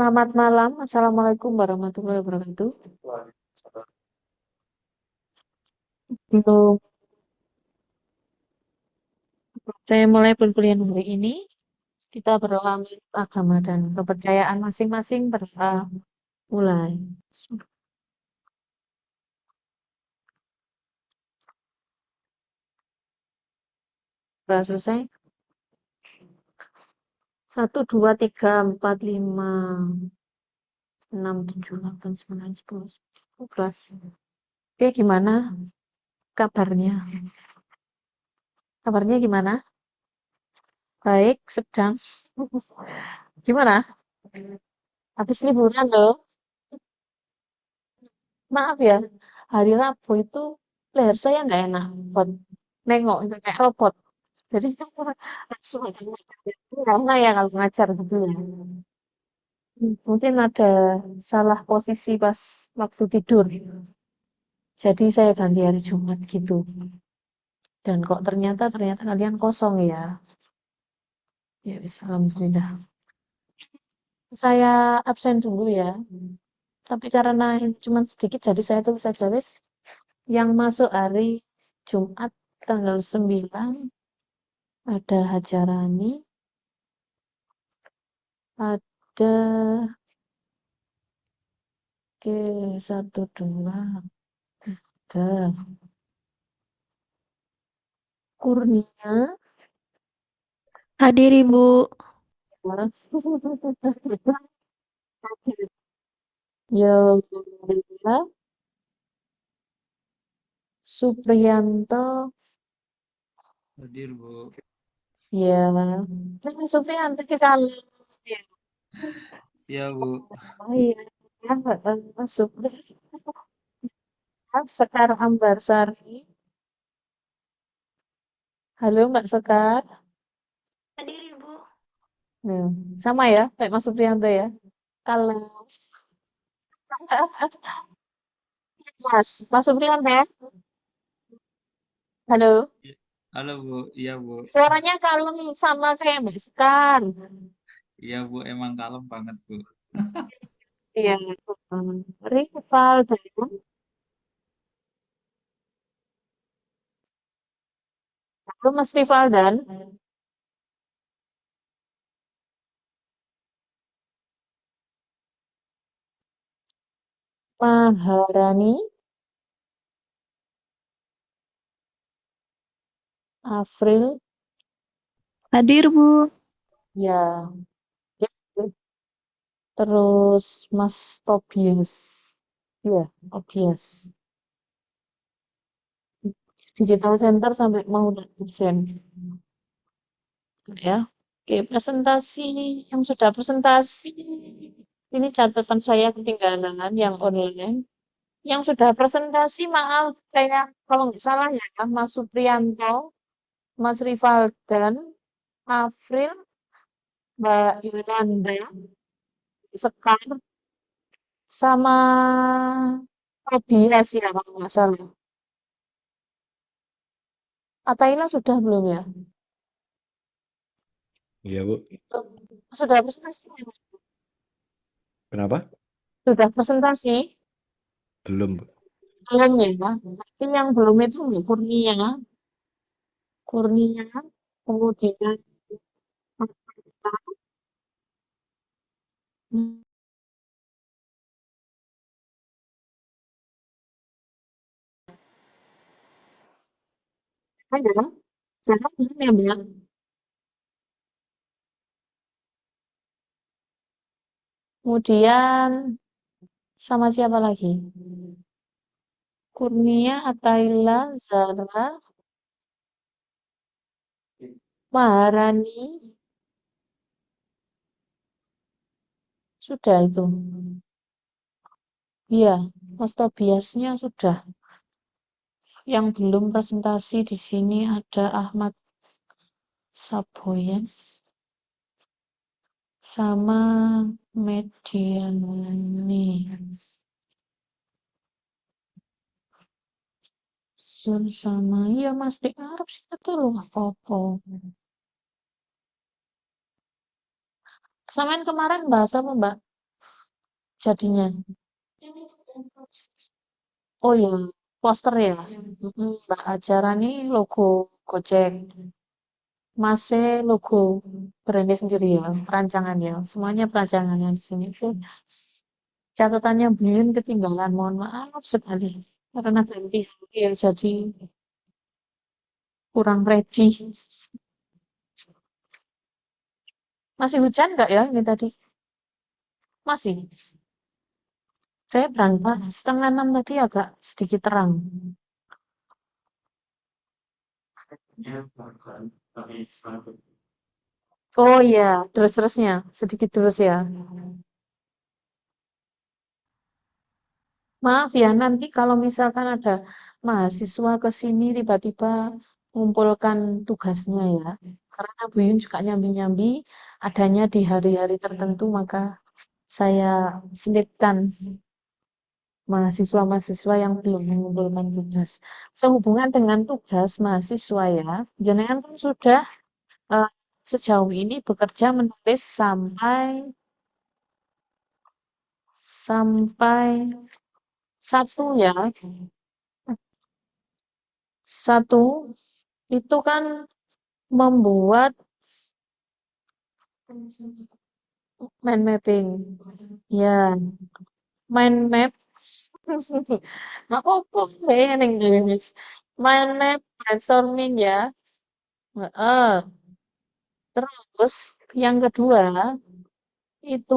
Selamat malam. Assalamualaikum warahmatullahi wabarakatuh. Belum. Saya mulai perkuliahan hari ini. Kita berdoa menurut agama dan kepercayaan masing-masing berdoa mulai. Sudah selesai? 1, 2, 3, 4, 5, 6, 7, 8, 9, 10, 11. Oke, gimana kabarnya? Kabarnya gimana? Baik, sedang. Gimana? Habis liburan loh. Maaf ya, hari Rabu itu leher saya nggak enak buat nengok itu kayak robot. Jadi langsung ada karena ya kalau ngajar gitu ya. Mungkin ada salah posisi pas waktu tidur. Jadi saya ganti hari Jumat gitu. Dan kok ternyata kalian kosong ya. Ya wis, alhamdulillah. Saya absen dulu ya. Tapi karena ini cuma sedikit jadi saya tulis saja wis. Yang masuk hari Jumat tanggal 9 ada Hajarani, ada ke 1, 2, ada Kurnia, Hadir Ibu. Yoga, Supriyanto, Hadir, Bu. ya, nah, Supriyanto kita ya, Iya, Bu. oh iya, Supriyanto, Sekar Ambarsari, halo Mbak Sekar. Hadir Ibu. Nah, sama ya, kayak Mas Supriyanto ya. Kalau Mas Supriyanto ya, halo. Iya. Halo, Bu. Iya, Bu. Suaranya kalem sama kayak Mbak Sekar. Iya, Bu. Emang kalem banget, Bu. Iya. Rival dan halo Mas Rival dan Maharani, Afril, Hadir Bu. ya, ya. Terus Mas Tobias, ya, Tobias. Digital Center sampai mau absen, ya. Oke, presentasi yang sudah presentasi. Ini catatan saya ketinggalan yang online. Yang sudah presentasi, maaf, saya kalau nggak salah ya, Mas Supriyanto, Mas Rival dan Afril, Mbak Yolanda, Sekar, sama Tobias ya kalau nggak salah. Ataila sudah belum ya? Iya, Bu. Sudah presentasi? Kenapa? Sudah presentasi? Belum, Bu. Belum ya? Berarti yang belum itu Mbak Kurnia, Kurnia, kemudian ada, saya belum ya Mbak. Kemudian sama siapa lagi? Kurnia, Ataila, Zara, Maharani, sudah itu. Iya, Mas Tobiasnya sudah. Yang belum presentasi di sini ada Ahmad Saboyan sama Mediani. Sun sama iya Mas Dik Arab sih itu loh nggak apa-apa. Samain kemarin bahasa apa Mbak? jadinya. Oh ya, poster ya. Mbak Acara nih logo Gojek. Masih logo brandnya sendiri ya, perancangan ya. Semuanya perancangan yang di sini. Catatannya belum ketinggalan, mohon maaf sekali. Karena ganti hari ya, jadi kurang ready. Masih hujan nggak ya ini tadi? Masih. Saya berangkat setengah 6 tadi agak sedikit terang. Oh iya, terus-terusnya. Sedikit terus ya. Maaf ya, nanti kalau misalkan ada mahasiswa ke sini tiba-tiba mengumpulkan tugasnya ya. Karena Bu Yun juga nyambi-nyambi, adanya di hari-hari tertentu, maka saya selipkan mahasiswa-mahasiswa yang belum mengumpulkan tugas. Sehubungan dengan tugas mahasiswa ya, jenengan kan sudah eh, sejauh ini bekerja menulis sampai satu ya. Satu itu kan membuat mind mapping. Ya, mind map. Nggak apa-apa, kayaknya yang English. Mind map brainstorming ya. Heeh. Terus yang kedua itu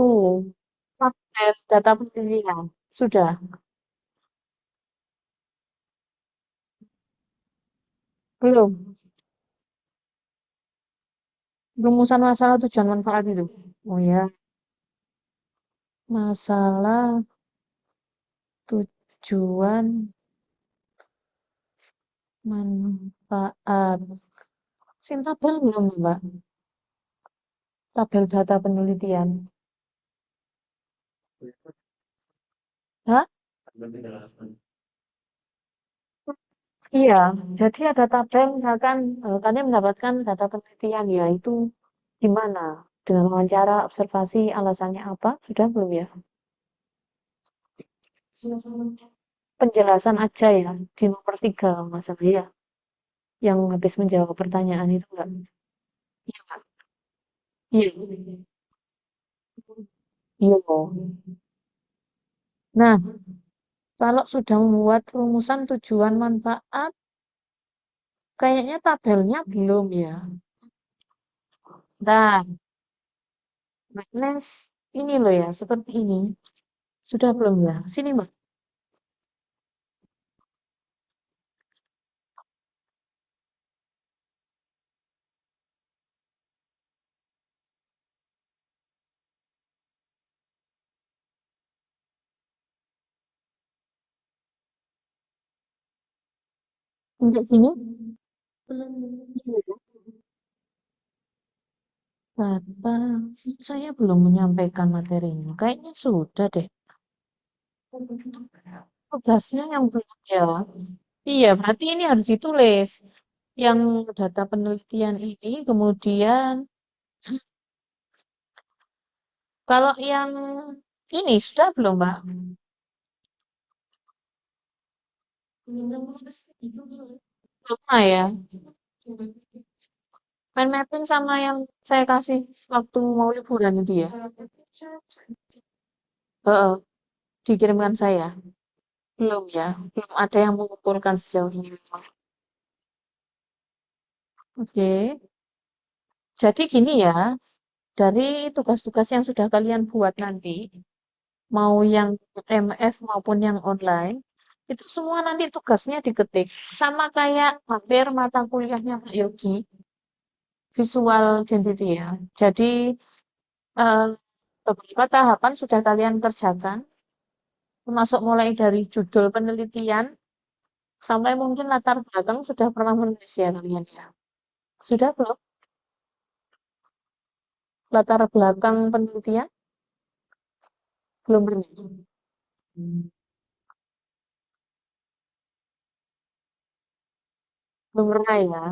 tabel data penelitian. Sudah, belum. Rumusan masalah tujuan manfaat itu. Oh ya, masalah tujuan manfaat. Sing tabel belum, Mbak? Tabel data penelitian. Hah? Iya, jadi ada tabel misalkan kalian mendapatkan data penelitian ya itu gimana? Dengan wawancara, observasi, alasannya apa? Sudah belum ya? Penjelasan aja ya di nomor 3 kalau nggak salah ya. Yang habis menjawab pertanyaan itu enggak? Iya, Kak. Iya. Iya. Nah, kalau sudah membuat rumusan tujuan manfaat, kayaknya tabelnya belum ya. Nah, Nes, ini loh ya, seperti ini. Sudah belum ya? Sini, Mbak. Untuk sini. Bapak, saya belum menyampaikan materinya. Kayaknya sudah deh. Tugasnya yang belum ya. Iya, berarti ini harus ditulis. Yang data penelitian ini, kemudian kalau yang ini sudah belum, Mbak? Belum ya. Main mapping sama yang saya kasih waktu mau liburan itu ya. Heeh, dikirimkan saya. Belum ya. Belum ada yang mengumpulkan sejauh ini memang. Oke. Jadi gini ya, dari tugas-tugas yang sudah kalian buat nanti, mau yang MF maupun yang online, itu semua nanti tugasnya diketik. Sama kayak hampir mata kuliahnya Pak Yogi, visual identity ya. Jadi eh, beberapa tahapan sudah kalian kerjakan, termasuk mulai dari judul penelitian sampai mungkin latar belakang sudah pernah menulis ya kalian ya. Sudah belum? Latar belakang penelitian? Belum pernah. Belum pernah ya.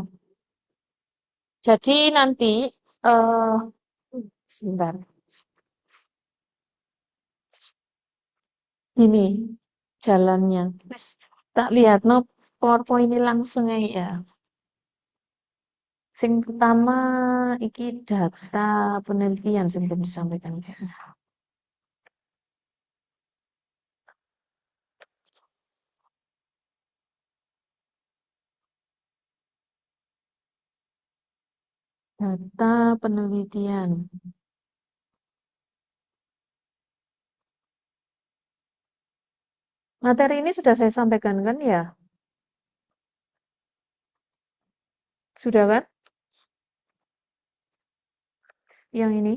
Jadi nanti sebentar. Ini jalannya. Wis tak lihat no PowerPoint ini langsung aja ya. Sing pertama iki data penelitian sing belum disampaikan kayaknya. Data penelitian. Materi ini sudah saya sampaikan kan ya? Sudah kan? Yang ini?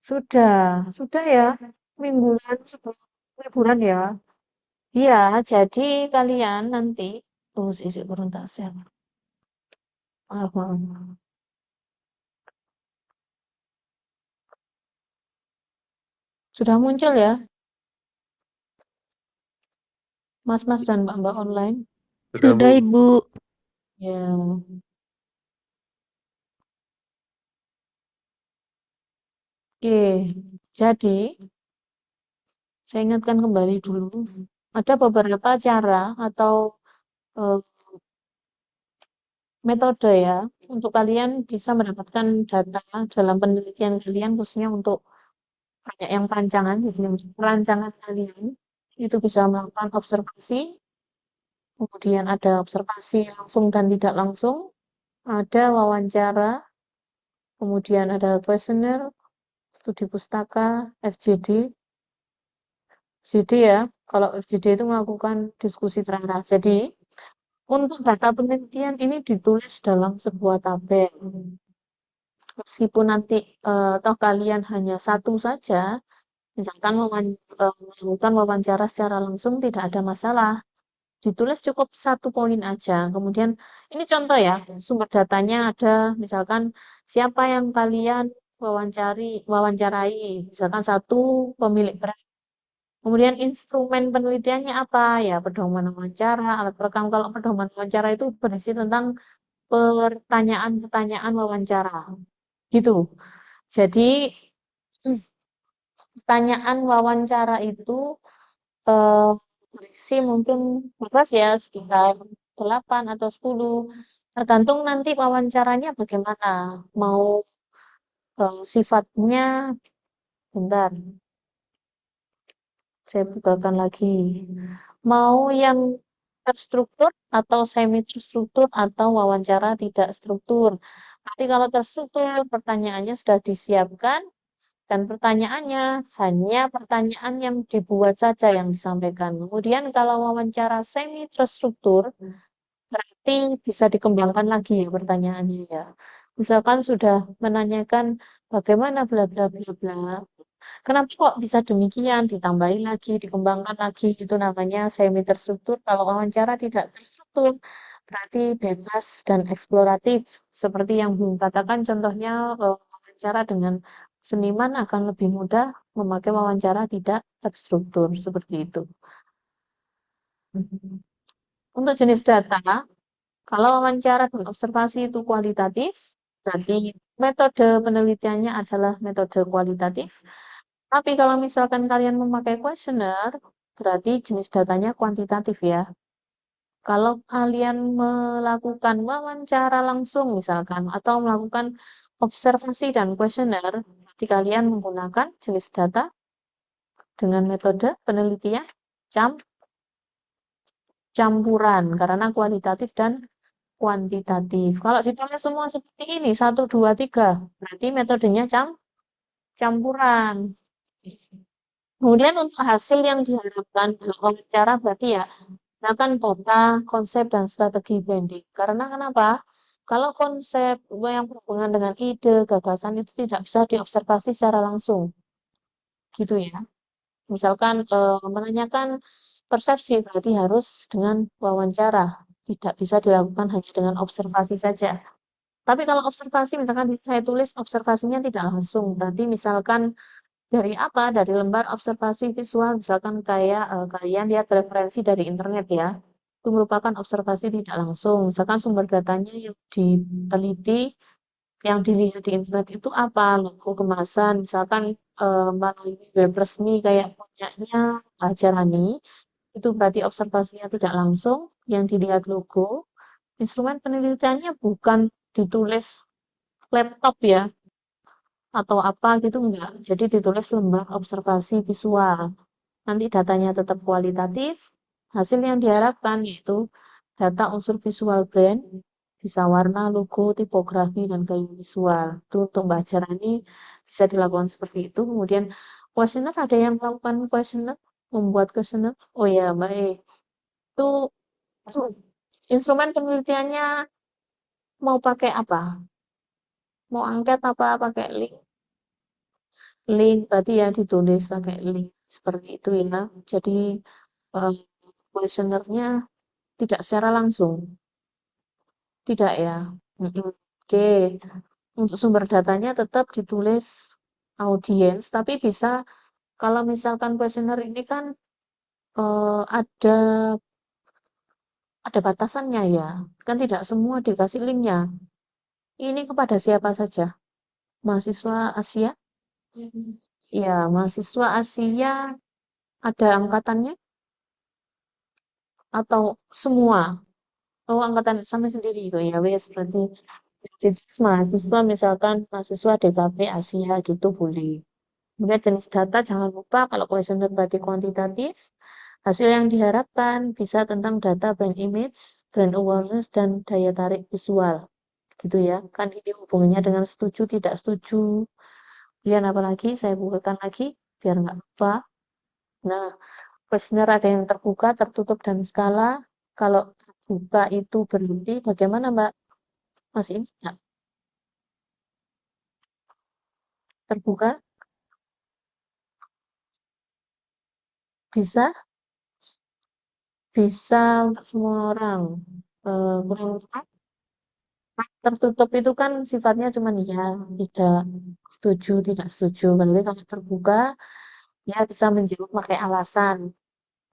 Sudah ya. Mingguan sebelum liburan ya. Iya, jadi kalian nanti isi kurang tak share. Maaf, maaf. Sudah muncul ya, mas-mas dan mbak-mbak online? Sudah, Bu. Sudah, Ibu. Ya. Oke, jadi saya ingatkan kembali dulu, ada beberapa cara atau eh, metode ya untuk kalian bisa mendapatkan data dalam penelitian kalian, khususnya untuk banyak yang perancangan, jadi untuk perancangan kalian itu bisa melakukan observasi, kemudian ada observasi langsung dan tidak langsung, ada wawancara, kemudian ada kuesioner, studi pustaka, FGD. FGD ya, kalau FGD itu melakukan diskusi terarah. Jadi, untuk data penelitian ini ditulis dalam sebuah tabel. Meskipun nanti toh kalian hanya satu saja, misalkan melakukan wawancara secara langsung tidak ada masalah. Ditulis cukup satu poin aja. Kemudian ini contoh ya, sumber datanya ada misalkan siapa yang kalian wawancarai, misalkan satu pemilik brand. Kemudian instrumen penelitiannya apa? Ya, pedoman wawancara, alat perekam. Kalau pedoman wawancara itu berisi tentang pertanyaan-pertanyaan wawancara. Gitu. Jadi, pertanyaan wawancara itu eh, berisi mungkin bebas ya, sekitar 8 atau 10. Tergantung nanti wawancaranya bagaimana. Mau sifatnya, bentar, saya bukakan lagi. Mau yang terstruktur atau semi terstruktur atau wawancara tidak struktur. Nanti kalau terstruktur, pertanyaannya sudah disiapkan dan pertanyaannya hanya pertanyaan yang dibuat saja yang disampaikan. Kemudian kalau wawancara semi terstruktur, berarti bisa dikembangkan lagi ya pertanyaannya ya. Misalkan sudah menanyakan bagaimana bla bla bla bla. Kenapa kok bisa demikian? Ditambahin lagi, dikembangkan lagi, itu namanya semi terstruktur. Kalau wawancara tidak terstruktur, berarti bebas dan eksploratif. Seperti yang Bung katakan, contohnya wawancara dengan seniman akan lebih mudah memakai wawancara tidak terstruktur, seperti itu. Untuk jenis data, kalau wawancara dan observasi itu kualitatif, berarti metode penelitiannya adalah metode kualitatif. Tapi kalau misalkan kalian memakai kuesioner, berarti jenis datanya kuantitatif ya. Kalau kalian melakukan wawancara langsung misalkan, atau melakukan observasi dan kuesioner, berarti kalian menggunakan jenis data dengan metode penelitian campuran, karena kualitatif dan kuantitatif. Kalau ditulis semua seperti ini, 1, 2, 3, berarti metodenya campuran. Kemudian untuk hasil yang diharapkan dalam wawancara berarti ya, misalkan data, konsep, dan strategi branding. Karena kenapa? Kalau konsep yang berhubungan dengan ide, gagasan itu tidak bisa diobservasi secara langsung. Gitu ya. Misalkan menanyakan persepsi berarti harus dengan wawancara. Tidak bisa dilakukan hanya dengan observasi saja. Tapi kalau observasi, misalkan saya tulis observasinya tidak langsung. Berarti misalkan dari apa? Dari lembar observasi visual, misalkan kayak kalian lihat referensi dari internet ya. Itu merupakan observasi tidak langsung. Misalkan sumber datanya yang diteliti yang dilihat di internet itu apa? Logo kemasan, misalkan melalui web resmi kayak punyanya Ajarani, itu berarti observasinya tidak langsung, yang dilihat logo. Instrumen penelitiannya bukan ditulis laptop ya, atau apa gitu enggak. Jadi ditulis lembar observasi visual. Nanti datanya tetap kualitatif, hasil yang diharapkan yaitu data unsur visual brand, bisa warna, logo, tipografi, dan gaya visual. Itu untuk Mbak Jarani bisa dilakukan seperti itu. Kemudian kuesioner, ada yang melakukan kuesioner, membuat kuesioner. Oh ya, Mbak E. Itu instrumen penelitiannya mau pakai apa? Mau angket apa pakai link? Link berarti ya ditulis pakai link seperti itu ya. Jadi eh, kuesionernya tidak secara langsung, tidak ya. Mm-mm. Oke, untuk sumber datanya tetap ditulis audiens, tapi bisa kalau misalkan kuesioner ini kan ada batasannya ya, kan tidak semua dikasih linknya. Ini kepada siapa saja? Mahasiswa Asia? Ya, mahasiswa Asia ada angkatannya atau semua? Oh, angkatan sama sendiri itu ya, wes berarti. Jadi mahasiswa misalkan mahasiswa DKV Asia gitu boleh. Kemudian jenis data jangan lupa kalau kuesioner berarti kuantitatif. Hasil yang diharapkan bisa tentang data brand image, brand awareness, dan daya tarik visual. Gitu ya. Kan ini hubungannya dengan setuju, tidak setuju. Kemudian apa lagi? Saya bukakan lagi biar nggak lupa. Nah, kuesioner ada yang terbuka, tertutup, dan skala. Kalau terbuka itu berarti bagaimana Mbak? Masih ini nggak? Terbuka? Bisa? Bisa untuk semua orang. Kurang lebih tertutup itu kan sifatnya cuman ya, tidak setuju, tidak setuju. Berarti kalau terbuka, ya bisa menjawab pakai alasan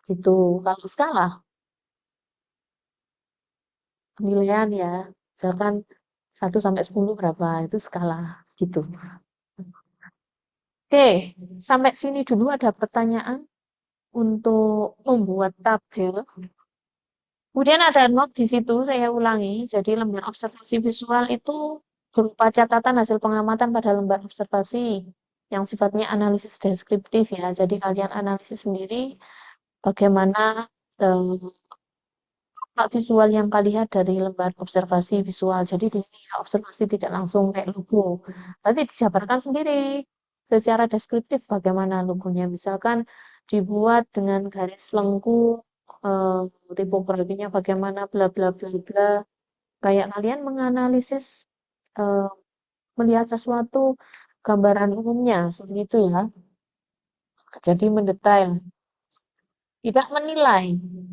gitu. Kalau skala, penilaian ya, misalkan 1 sampai 10 berapa, itu skala gitu. Oke, sampai sini dulu ada pertanyaan untuk membuat tabel. Kemudian ada note di situ, saya ulangi. Jadi lembar observasi visual itu berupa catatan hasil pengamatan pada lembar observasi yang sifatnya analisis deskriptif ya. Jadi kalian analisis sendiri bagaimana dampak visual yang kalian lihat dari lembar observasi visual. Jadi di sini ya, observasi tidak langsung kayak logo. Nanti dijabarkan sendiri secara deskriptif bagaimana logonya. Misalkan dibuat dengan garis lengkung, eh, tipografinya bagaimana, bla bla bla bla. Kayak kalian menganalisis, eh, melihat sesuatu gambaran umumnya, seperti itu ya. Jadi mendetail. Tidak menilai,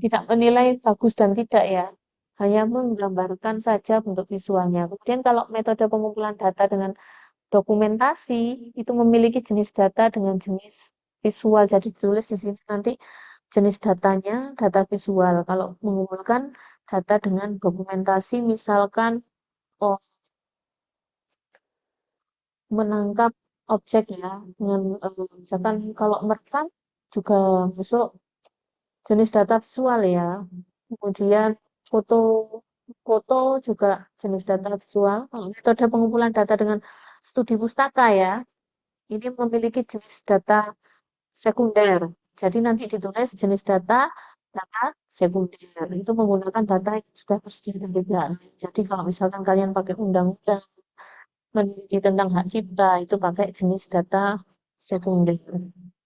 tidak menilai bagus dan tidak ya. Hanya menggambarkan saja bentuk visualnya. Kemudian kalau metode pengumpulan data dengan dokumentasi itu memiliki jenis data dengan jenis visual. Jadi ditulis di sini nanti jenis datanya, data visual. Kalau mengumpulkan data dengan dokumentasi, misalkan oh, menangkap objek ya, dengan misalkan kalau merekam juga masuk jenis data visual ya. Kemudian foto foto juga jenis data visual. Kalau metode pengumpulan data dengan studi pustaka ya, ini memiliki jenis data sekunder. Jadi nanti ditulis jenis data sekunder. Itu menggunakan data yang sudah tersedia dari pihak lain. Jadi kalau misalkan kalian pakai undang-undang meneliti tentang hak cipta, itu pakai jenis data sekunder.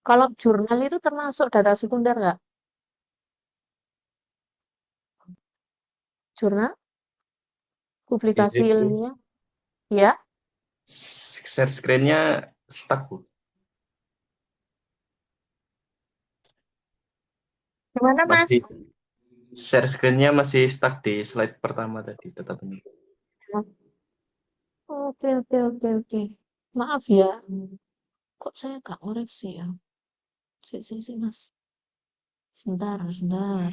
Kalau jurnal itu termasuk data sekunder nggak? Jurnal? Publikasi Izin, Bu. ilmiah? Ya? Share screen-nya stuck, Bu. Gimana, Mas? Masih share screen-nya masih stuck di slide pertama tadi, tetap ini. Oke, oke, oke, oke. Maaf ya. Kok saya nggak ngoreksi ya? Si, Mas. Sebentar, sebentar.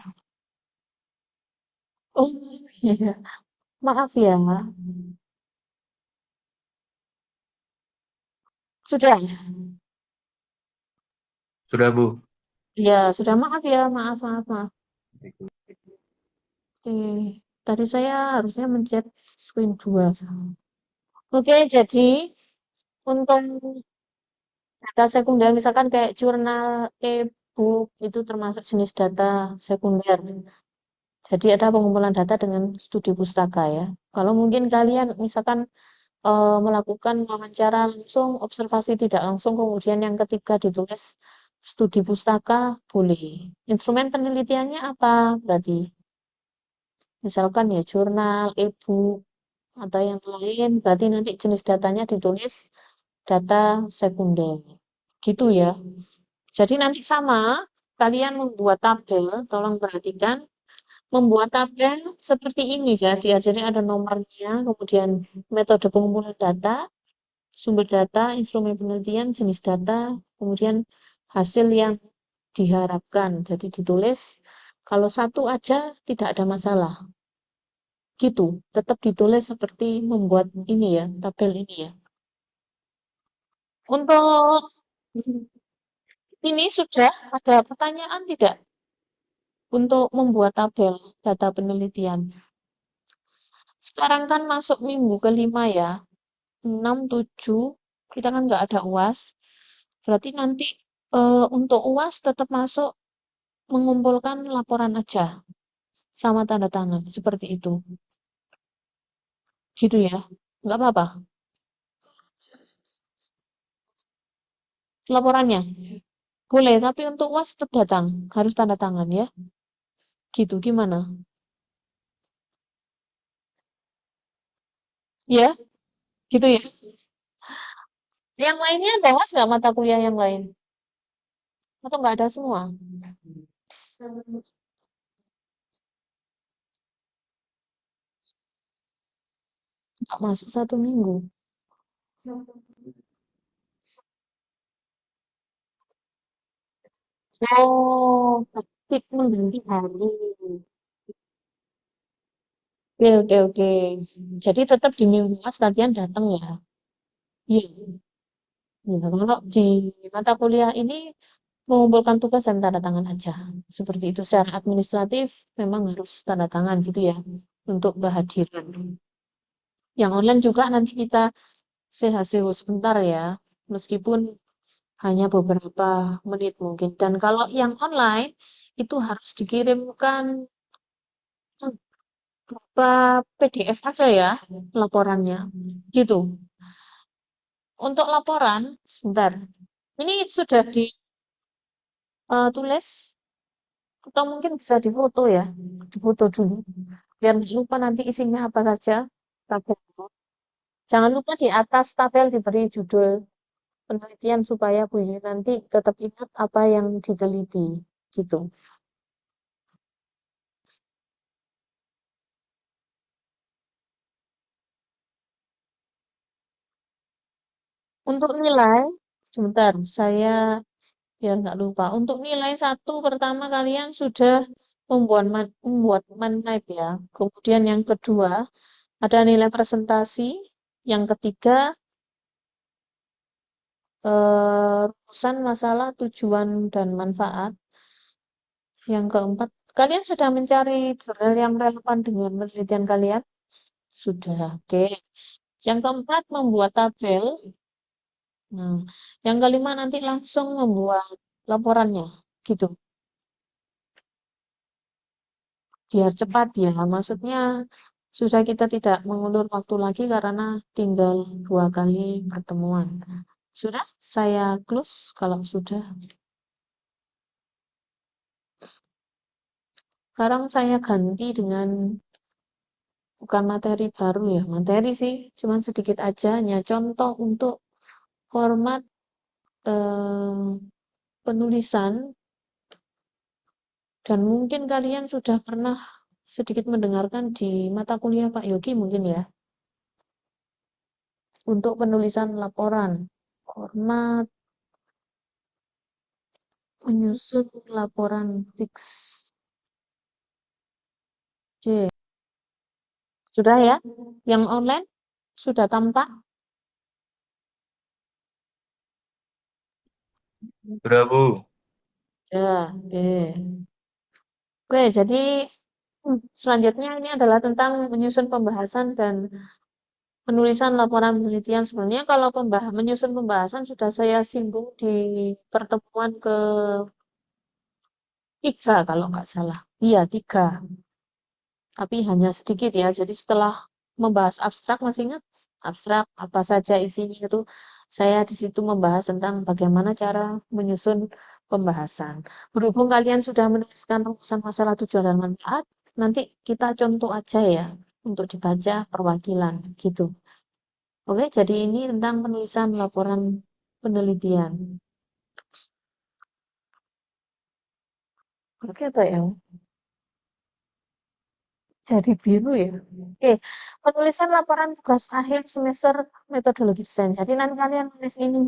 Oh, iya. Maaf ya. Sudah? Sudah, Bu. Ya, sudah. Maaf ya, maaf, maaf, maaf. Oke, tadi saya harusnya mencet screen 2. Oke, jadi untuk data sekunder, misalkan kayak jurnal, e-book, itu termasuk jenis data sekunder. Jadi ada pengumpulan data dengan studi pustaka ya. Kalau mungkin kalian misalkan melakukan wawancara langsung, observasi tidak langsung, kemudian yang ketiga ditulis studi pustaka, boleh. Instrumen penelitiannya apa? Berarti misalkan ya jurnal, e-book, atau yang lain, berarti nanti jenis datanya ditulis data sekunder. Gitu ya. Jadi nanti sama, kalian membuat tabel, tolong perhatikan, membuat tabel seperti ini ya. Jadi ada nomornya, kemudian metode pengumpulan data, sumber data, instrumen penelitian, jenis data, kemudian hasil yang diharapkan. Jadi ditulis, kalau satu aja tidak ada masalah. Gitu, tetap ditulis seperti membuat ini ya, tabel ini ya. Untuk ini sudah ada pertanyaan tidak untuk membuat tabel data penelitian? Sekarang kan masuk minggu kelima ya, 6, 7, kita kan nggak ada UAS. Berarti nanti untuk UAS tetap masuk mengumpulkan laporan aja sama tanda tangan, seperti itu. Gitu ya, nggak apa-apa. Laporannya boleh, tapi untuk UAS tetap datang, harus tanda tangan ya. Gitu, gimana? Ya, gitu ya. Yang lainnya ada UAS nggak mata kuliah yang lain? Atau nggak ada semua? Nggak masuk 1 minggu. Oh, ketik mengganti hari. Oke, oke, oke. Jadi tetap di minggu mas kalian datang ya. Iya. Ya, kalau di mata kuliah ini mengumpulkan tugas dan tanda tangan aja. Seperti itu secara administratif memang harus tanda tangan gitu ya untuk kehadiran. Yang online juga nanti kita sehat-sehat sebentar ya. Meskipun hanya beberapa menit mungkin. Dan kalau yang online itu harus dikirimkan berupa PDF aja ya laporannya. Gitu. Untuk laporan, sebentar. Ini sudah ditulis atau mungkin bisa difoto ya. Difoto dulu. Biar nggak lupa nanti isinya apa saja. Tabel. Jangan lupa di atas tabel diberi judul penelitian supaya Bu Yuni nanti tetap ingat apa yang diteliti. Gitu. Untuk nilai, sebentar, saya biar nggak lupa. Untuk nilai satu pertama kalian sudah membuat mind ya. Kemudian yang kedua ada nilai presentasi. Yang ketiga rumusan masalah tujuan dan manfaat. Yang keempat, kalian sudah mencari jurnal yang relevan dengan penelitian kalian? Sudah, oke. Yang keempat membuat tabel. Nah, yang kelima nanti langsung membuat laporannya. Gitu. Biar cepat ya. Maksudnya sudah kita tidak mengulur waktu lagi karena tinggal 2 kali pertemuan. Sudah, saya close kalau sudah. Sekarang saya ganti dengan bukan materi baru ya, materi sih, cuman sedikit aja, hanya contoh untuk format eh, penulisan dan mungkin kalian sudah pernah sedikit mendengarkan di mata kuliah Pak Yogi mungkin ya. Untuk penulisan laporan, format menyusun laporan fix. Oke, sudah ya? Yang online sudah tampak? Udah, Bu. Ya, oke. Oke, jadi selanjutnya ini adalah tentang menyusun pembahasan dan penulisan laporan penelitian. Sebenarnya kalau menyusun pembahasan sudah saya singgung di pertemuan ketiga kalau nggak salah. Iya, tiga. Tapi hanya sedikit ya. Jadi setelah membahas abstrak, masih ingat? Abstrak, apa saja isinya itu. Saya di situ membahas tentang bagaimana cara menyusun pembahasan. Berhubung kalian sudah menuliskan rumusan masalah tujuan dan manfaat, nanti kita contoh aja ya untuk dibaca perwakilan gitu. Oke, jadi ini tentang penulisan laporan penelitian. Oke, Pak ya. Jadi biru ya. Oke, penulisan laporan tugas akhir semester metodologi desain. Jadi nanti kalian tulis ini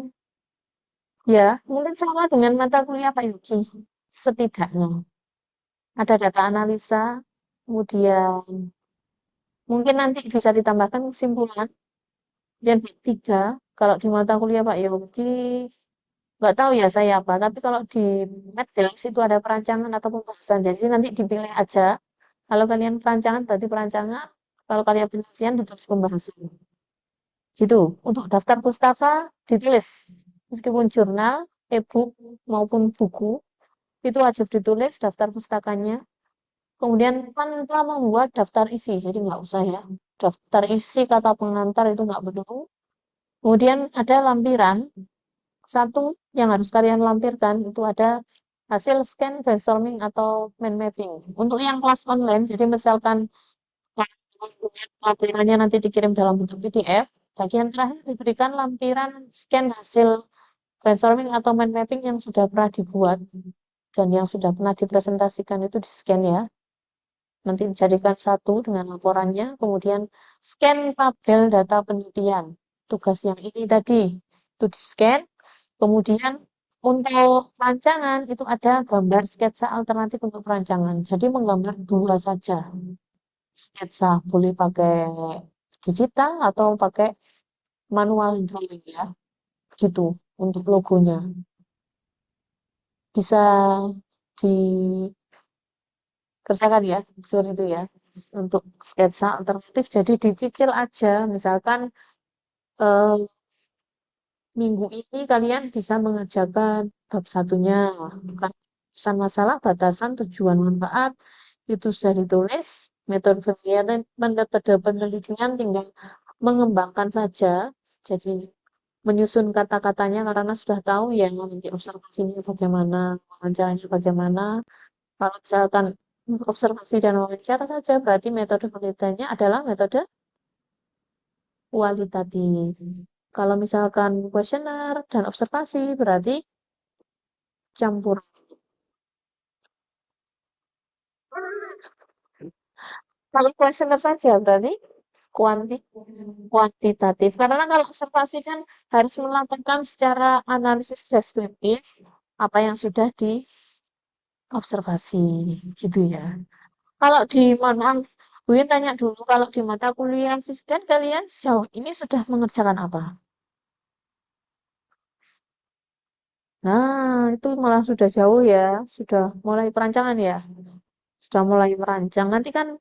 ya, mungkin sama dengan mata kuliah Pak Yuki. Setidaknya ada data analisa, kemudian mungkin nanti bisa ditambahkan kesimpulan. Dan bab 3, kalau di mata kuliah Pak Yogi, nggak tahu ya saya apa, tapi kalau di Meddeles itu ada perancangan atau pembahasan, jadi nanti dipilih aja. Kalau kalian perancangan berarti perancangan, kalau kalian penelitian ditulis pembahasan. Gitu. Untuk daftar pustaka ditulis. Meskipun jurnal, e-book maupun buku, itu wajib ditulis daftar pustakanya. Kemudian tanpa membuat daftar isi, jadi nggak usah ya. Daftar isi kata pengantar itu nggak perlu. Kemudian ada lampiran. Satu yang harus kalian lampirkan itu ada hasil scan, brainstorming, atau mind mapping. Untuk yang kelas online, jadi misalkan lampirannya nanti dikirim dalam bentuk PDF, bagian terakhir diberikan lampiran scan hasil brainstorming atau mind mapping yang sudah pernah dibuat dan yang sudah pernah dipresentasikan itu di scan ya. Nanti dijadikan satu dengan laporannya, kemudian scan tabel data penelitian. Tugas yang ini tadi itu di scan, kemudian untuk perancangan itu ada gambar sketsa alternatif untuk perancangan. Jadi menggambar dua saja. Sketsa boleh pakai digital atau pakai manual drawing ya. Gitu untuk logonya. Bisa dikerjakan ya, seperti itu ya. Untuk sketsa alternatif jadi dicicil aja. Misalkan eh, minggu ini kalian bisa mengerjakan bab satunya. Bukan urusan masalah, batasan, tujuan, manfaat, itu sudah ditulis. Metode penelitian, metode penelitian tinggal mengembangkan saja. Jadi menyusun kata-katanya karena sudah tahu ya nanti observasinya bagaimana, wawancaranya bagaimana. Kalau misalkan observasi dan wawancara saja, berarti metode penelitiannya adalah metode kualitatif. Kalau misalkan kuesioner dan observasi, berarti campur. Kalau kuesioner saja, berarti kuanti kuantitatif. Karena kalau observasi kan harus melakukan secara analisis deskriptif apa yang sudah diobservasi, gitu ya. Kalau di, mohon maaf, Buin tanya dulu, kalau di mata kuliah Fisdan kalian sejauh ini sudah mengerjakan apa? Nah, itu malah sudah jauh ya, sudah mulai perancangan ya, sudah mulai merancang. Nanti kan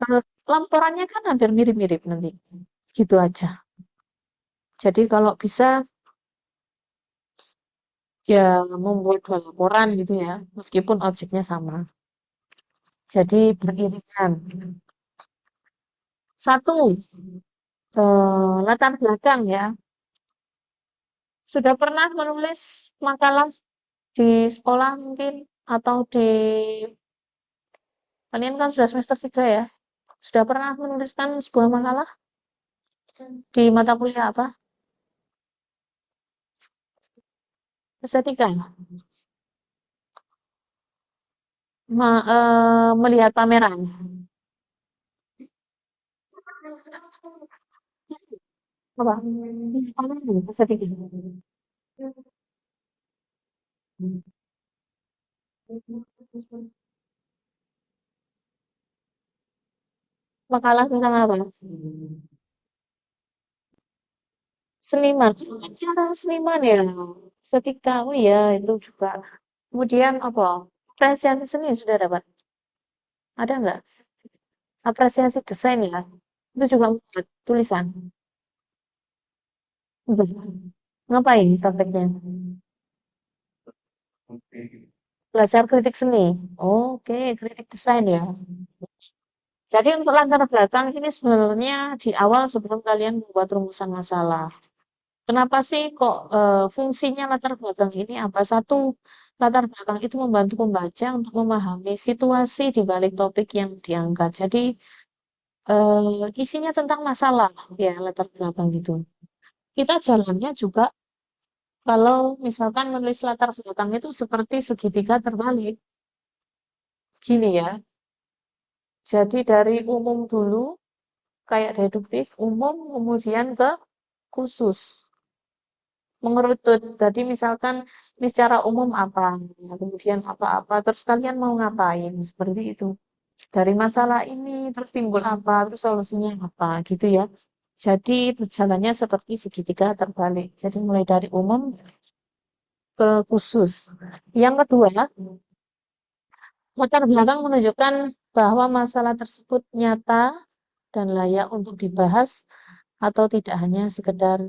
kalau laporannya kan hampir mirip-mirip nanti, gitu aja. Jadi kalau bisa ya membuat dua laporan gitu ya, meskipun objeknya sama. Jadi beriringan. Satu, latar belakang ya. Sudah pernah menulis makalah di sekolah mungkin atau di kalian kan sudah semester 3 ya. Sudah pernah menuliskan sebuah makalah di mata kuliah apa? Estetika. Melihat pameran. Apa? Pameran estetika. Makalah tentang apa? Seniman, cara seniman ya. Setika, oh ya itu juga. Kemudian apa? Apresiasi seni sudah dapat. Ada nggak? Apresiasi desain ya. Itu juga buat tulisan. Udah. Ngapain prakteknya? Belajar kritik seni. Oke, kritik desain ya. Jadi untuk latar belakang ini sebenarnya di awal sebelum kalian membuat rumusan masalah. Kenapa sih kok fungsinya latar belakang ini apa? Satu, latar belakang itu membantu pembaca untuk memahami situasi di balik topik yang diangkat. Jadi isinya tentang masalah ya latar belakang itu. Kita jalannya juga kalau misalkan menulis latar belakang itu seperti segitiga terbalik. Gini ya. Jadi dari umum dulu kayak deduktif, umum kemudian ke khusus. Mengerutut. Jadi misalkan ini secara umum apa, ya, kemudian apa-apa, terus kalian mau ngapain, seperti itu. Dari masalah ini, terus timbul apa, terus solusinya apa, gitu ya. Jadi berjalannya seperti segitiga terbalik. Jadi mulai dari umum ke khusus. Yang kedua, latar belakang menunjukkan bahwa masalah tersebut nyata dan layak untuk dibahas atau tidak hanya sekedar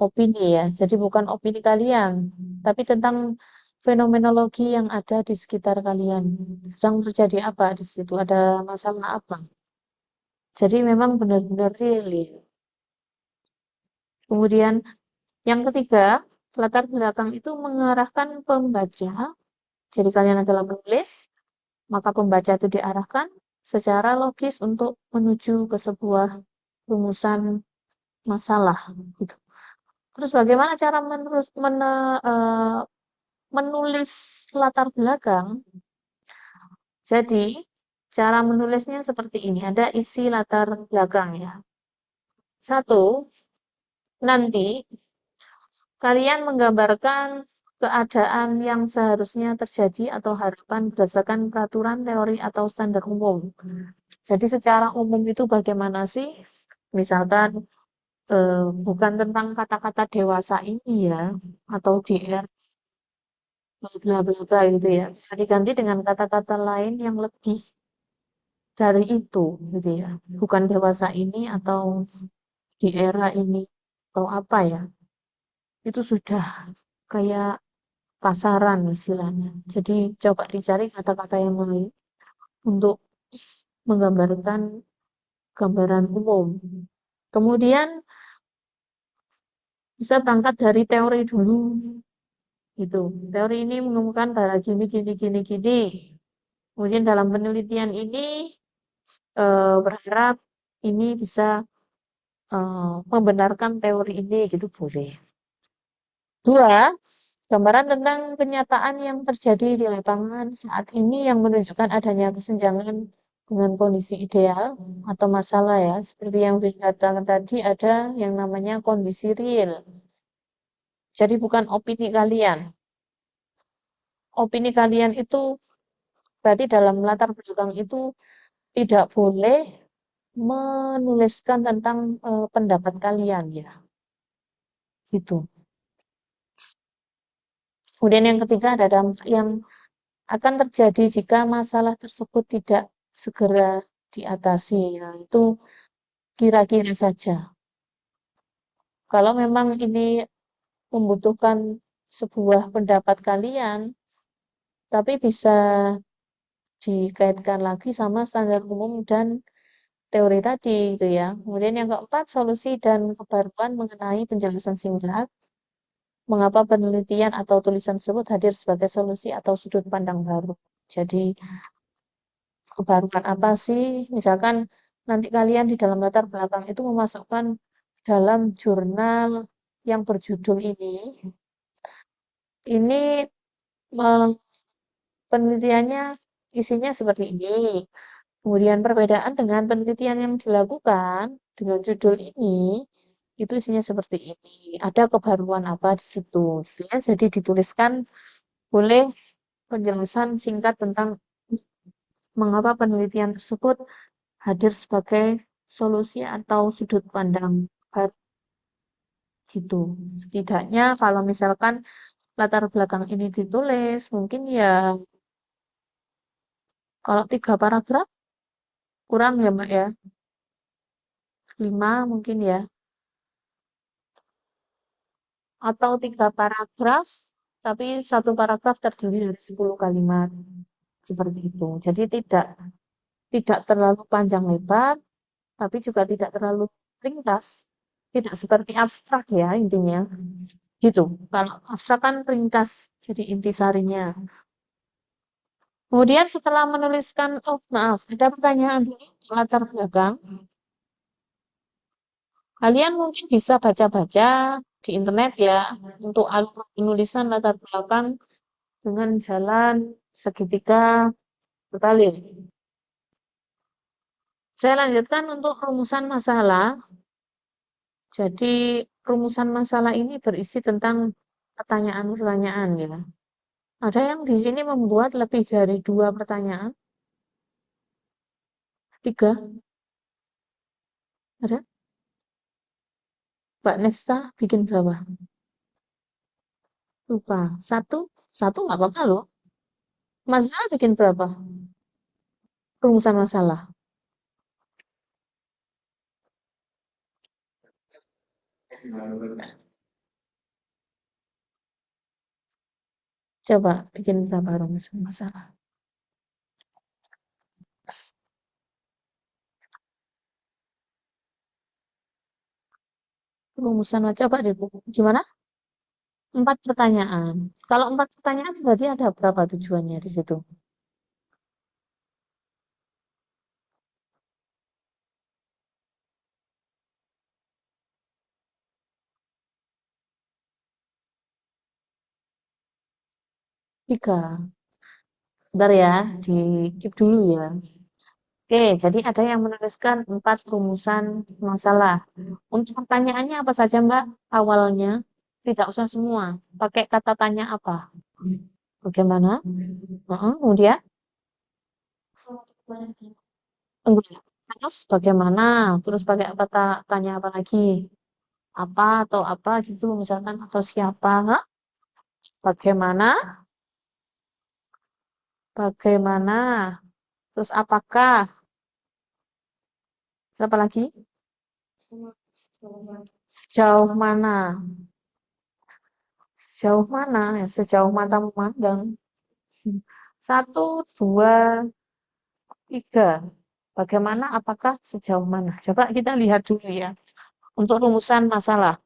opini ya. Jadi bukan opini kalian, tapi tentang fenomenologi yang ada di sekitar kalian. Sedang terjadi apa di situ? Ada masalah apa? Jadi memang benar-benar real ya. Kemudian yang ketiga, latar belakang itu mengarahkan pembaca. Jadi kalian adalah penulis, maka pembaca itu diarahkan secara logis untuk menuju ke sebuah rumusan masalah gitu. Terus bagaimana cara menulis latar belakang? Jadi, cara menulisnya seperti ini. Ada isi latar belakang ya. Satu, nanti kalian menggambarkan keadaan yang seharusnya terjadi atau harapan berdasarkan peraturan, teori, atau standar umum. Jadi secara umum itu bagaimana sih? Misalkan bukan tentang kata-kata dewasa ini ya, atau DR, bla bla bla gitu ya. Bisa diganti dengan kata-kata lain yang lebih dari itu gitu ya. Bukan dewasa ini atau di era ini atau apa ya. Itu sudah kayak pasaran istilahnya. Jadi coba dicari kata-kata yang lain untuk menggambarkan gambaran umum. Kemudian bisa berangkat dari teori dulu gitu. Teori ini mengumumkan bahwa gini gini gini gini. Kemudian dalam penelitian ini berharap ini bisa membenarkan teori ini gitu boleh. Dua, gambaran tentang kenyataan yang terjadi di lapangan saat ini yang menunjukkan adanya kesenjangan dengan kondisi ideal atau masalah ya. Seperti yang dikatakan tadi ada yang namanya kondisi real. Jadi bukan opini kalian. Opini kalian itu berarti dalam latar belakang itu tidak boleh menuliskan tentang pendapat kalian ya. Gitu. Kemudian yang ketiga ada dampak yang akan terjadi jika masalah tersebut tidak segera diatasi, yaitu kira-kira saja. Kalau memang ini membutuhkan sebuah pendapat kalian, tapi bisa dikaitkan lagi sama standar umum dan teori tadi, gitu ya. Kemudian yang keempat, solusi dan kebaruan mengenai penjelasan singkat. Mengapa penelitian atau tulisan tersebut hadir sebagai solusi atau sudut pandang baru. Jadi, kebaruan apa sih? Misalkan nanti kalian di dalam latar belakang itu memasukkan dalam jurnal yang berjudul ini. Ini penelitiannya isinya seperti ini. Kemudian perbedaan dengan penelitian yang dilakukan dengan judul ini, itu isinya seperti ini. Ada kebaruan apa di situ. Gitu ya. Jadi dituliskan boleh penjelasan singkat tentang mengapa penelitian tersebut hadir sebagai solusi atau sudut pandang baru Gitu. Setidaknya kalau misalkan latar belakang ini ditulis, mungkin ya kalau 3 paragraf kurang ya Mbak ya. 5 mungkin ya. Atau 3 paragraf, tapi 1 paragraf terdiri dari 10 kalimat. Seperti itu. Jadi tidak terlalu panjang lebar, tapi juga tidak terlalu ringkas. Tidak seperti abstrak ya intinya. Gitu. Kalau abstrak kan ringkas, jadi intisarinya. Kemudian setelah menuliskan, oh maaf, ada pertanyaan dulu latar belakang. Kalian mungkin bisa baca-baca di internet ya untuk alur penulisan latar belakang dengan jalan segitiga berbalik. Saya lanjutkan untuk rumusan masalah. Jadi rumusan masalah ini berisi tentang pertanyaan-pertanyaan ya. Ada yang di sini membuat lebih dari 2 pertanyaan? 3? Ada? Mbak Nesta bikin berapa? Lupa. 1? 1 nggak apa-apa loh. Mas Zal bikin berapa? Rumusan masalah. Coba bikin berapa rumusan masalah? Rumusan coba deh Bu. Gimana? 4 pertanyaan. Kalau 4 pertanyaan berarti ada berapa tujuannya di situ? Tiga. Bentar ya, di keep dulu ya. Oke, jadi ada yang menuliskan 4 rumusan masalah. Untuk pertanyaannya apa saja, Mbak? Awalnya tidak usah semua. Pakai kata tanya apa? Bagaimana? Kemudian enggak. Terus bagaimana? Terus pakai apa tanya apa lagi? Apa atau apa gitu misalkan atau siapa? Hah? Bagaimana? Bagaimana? Terus apakah? Siapa lagi? Sejauh mana? Sejauh mana? Ya, sejauh mata memandang. 1, 2, 3. Bagaimana? Apakah? Sejauh mana? Coba kita lihat dulu ya. Untuk rumusan masalah.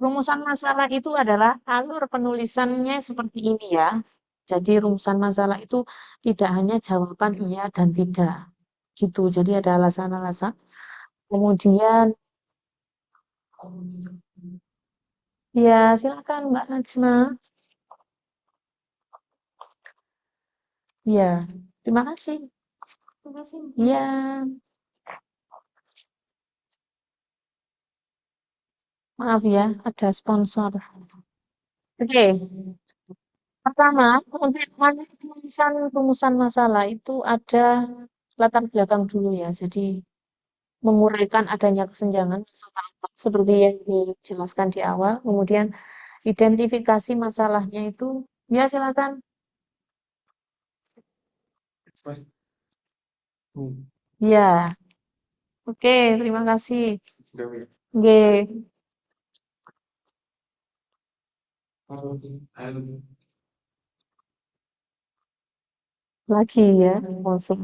Rumusan masalah itu adalah alur penulisannya seperti ini ya. Jadi rumusan masalah itu tidak hanya jawaban iya dan tidak. Gitu. Jadi ada alasan-alasan. Kemudian ya silakan Mbak Najma. Ya, terima kasih. Terima kasih. Ya. Maaf ya, ada sponsor. Oke, pertama, untuk penulisan rumusan masalah itu ada latar belakang dulu ya. Jadi menguraikan adanya kesenjangan seperti yang dijelaskan di awal. Kemudian identifikasi masalahnya itu, ya silakan. Ya, oke, terima kasih. Oke. Lagi ya, sponsor.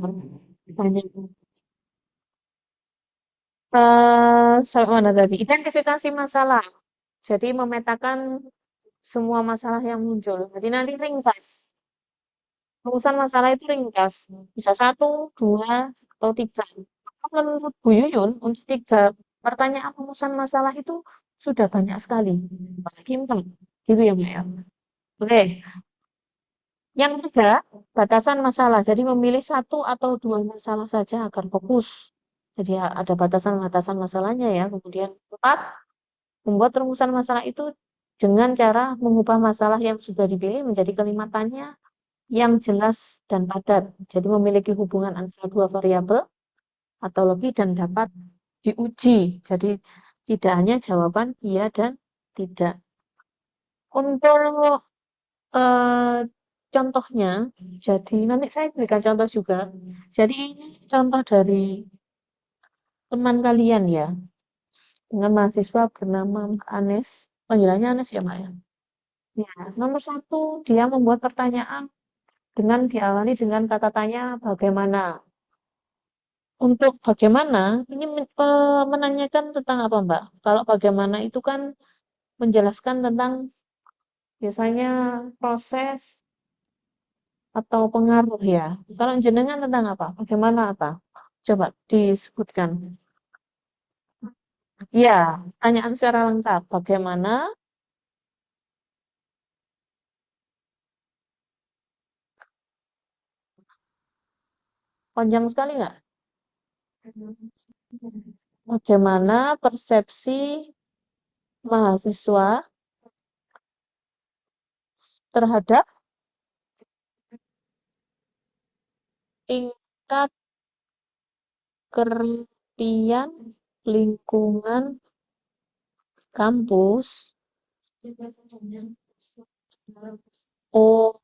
Banyak. Sampai mana tadi? Identifikasi masalah. Jadi memetakan semua masalah yang muncul. Jadi nanti ringkas. Rumusan masalah itu ringkas. Bisa 1, 2, atau 3. Menurut Bu Yuyun, untuk 3 pertanyaan rumusan masalah itu sudah banyak sekali. Apalagi 4. Gitu ya, Mbak ya. Oke. Yang 3, batasan masalah. Jadi memilih 1 atau 2 masalah saja agar fokus. Jadi ada batasan-batasan masalahnya ya. Kemudian 4, membuat rumusan masalah itu dengan cara mengubah masalah yang sudah dipilih menjadi kalimatannya yang jelas dan padat. Jadi memiliki hubungan antara 2 variabel atau lebih dan dapat diuji. Jadi tidak hanya jawaban iya dan Tidak. Untuk contohnya, jadi nanti saya berikan contoh juga. Jadi ini contoh dari teman kalian ya, dengan mahasiswa bernama Mbak Anes. Panggilannya Anes ya, Mbak ya? Ya, nomor satu, dia membuat pertanyaan dengan diawali dengan kata tanya bagaimana. Untuk bagaimana, ini menanyakan tentang apa, Mbak? Kalau bagaimana itu kan menjelaskan tentang biasanya proses atau pengaruh ya. Kalau jenengan tentang apa? Bagaimana apa? Coba disebutkan. Ya, tanyaan secara lengkap. Bagaimana? Panjang sekali nggak? Bagaimana persepsi mahasiswa terhadap tingkat kerapian lingkungan kampus? Oh,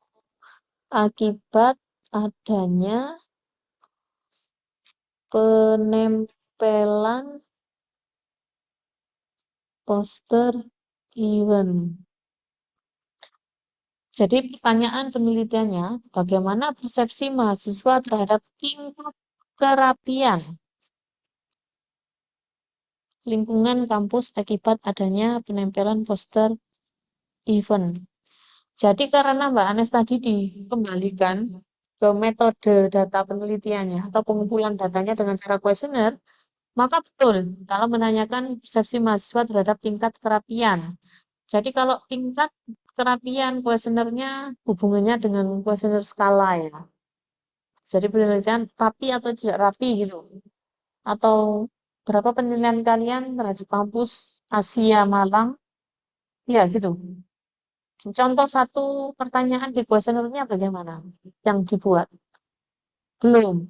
akibat adanya penempelan poster event. Jadi pertanyaan penelitiannya, bagaimana persepsi mahasiswa terhadap tingkat kerapian lingkungan kampus akibat adanya penempelan poster event. Jadi karena Mbak Anes tadi dikembalikan ke metode data penelitiannya atau pengumpulan datanya dengan cara kuesioner, maka betul kalau menanyakan persepsi mahasiswa terhadap tingkat kerapian. Jadi kalau tingkat kerapian kuesionernya hubungannya dengan kuesioner skala ya. Jadi penelitian rapi atau tidak rapi gitu. Atau berapa penilaian kalian terhadap kampus Asia Malang? Ya gitu. Contoh satu pertanyaan di kuesionernya bagaimana? Yang dibuat? Belum.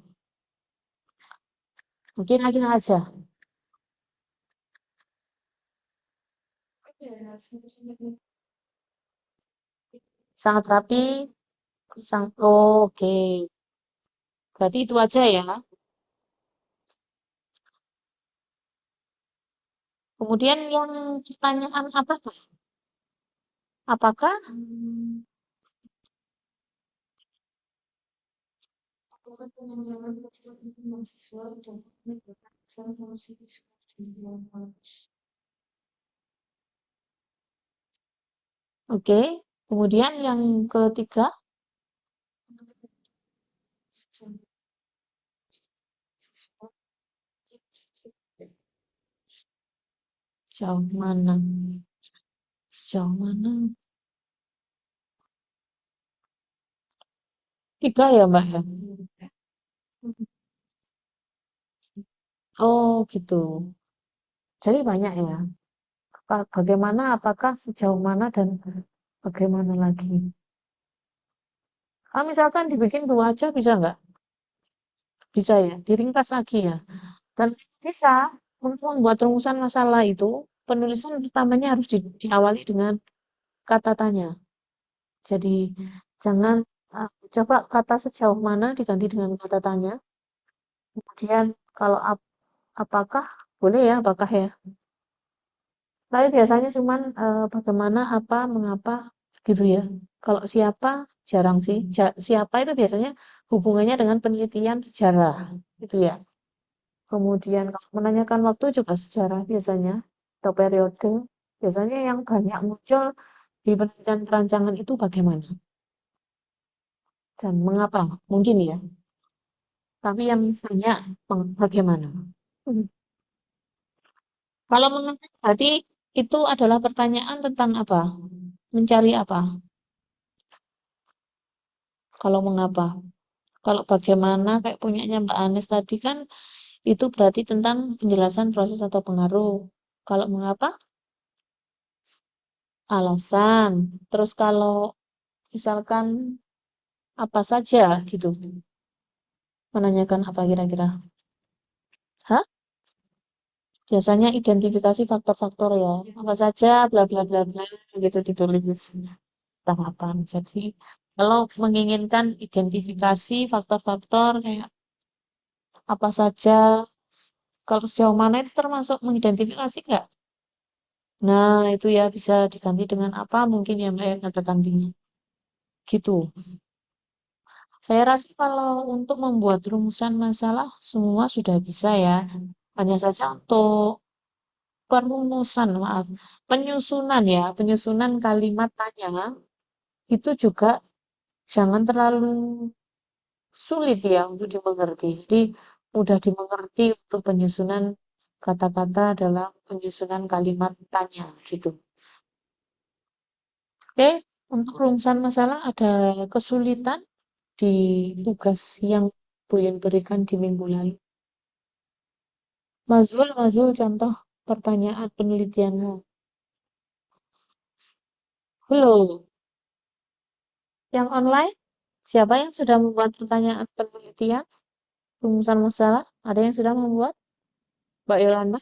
Mungkin kira aja. Sangat rapi. Oh, oke. Berarti itu aja ya. Kemudian yang pertanyaan apa tuh? Apakah Oke. Kemudian yang ketiga, sejauh mana? Sejauh mana? Tiga ya, Mbak ya? Oh, gitu. Jadi banyak ya. Bagaimana, apakah, sejauh mana, dan bagaimana lagi? Kalau misalkan dibikin dua aja bisa nggak? Bisa ya, diringkas lagi ya. Dan bisa untuk membuat rumusan masalah itu, penulisan pertamanya harus diawali dengan kata tanya. Jadi jangan coba kata sejauh mana diganti dengan kata tanya. Kemudian kalau apakah boleh ya, apakah ya. Tapi biasanya cuman bagaimana, apa, mengapa gitu ya. Kalau siapa jarang sih. Siapa itu biasanya hubungannya dengan penelitian sejarah gitu ya. Kemudian kalau menanyakan waktu juga sejarah biasanya atau periode. Biasanya yang banyak muncul di penelitian perancangan itu bagaimana dan mengapa mungkin ya. Tapi yang banyak bagaimana. Hmm. Kalau mengapa berarti itu adalah pertanyaan tentang apa? Mencari apa? Kalau mengapa? Kalau bagaimana kayak punyanya Mbak Anes tadi kan itu berarti tentang penjelasan proses atau pengaruh. Kalau mengapa? Alasan. Terus kalau misalkan apa saja gitu. Menanyakan apa kira-kira? Hah? Biasanya identifikasi faktor-faktor ya. Apa saja, bla bla bla bla, gitu ditulis. Tahapan. Jadi, kalau menginginkan identifikasi faktor-faktor kayak apa saja, kalau sejauh mana itu termasuk mengidentifikasi nggak? Nah, itu ya bisa diganti dengan apa mungkin ya Mbak ya kata gantinya. Gitu. Saya rasa kalau untuk membuat rumusan masalah semua sudah bisa ya. Hanya saja untuk perumusan, maaf, penyusunan ya, penyusunan kalimat tanya itu juga jangan terlalu sulit ya untuk dimengerti. Jadi mudah dimengerti untuk penyusunan kata-kata dalam penyusunan kalimat tanya gitu. Oke, untuk rumusan masalah ada kesulitan di tugas yang Bu Yun berikan di minggu lalu. Mazul, contoh pertanyaan penelitianmu. Belum. Yang online, siapa yang sudah membuat pertanyaan penelitian, rumusan masalah? Ada yang sudah membuat? Mbak Yolanda?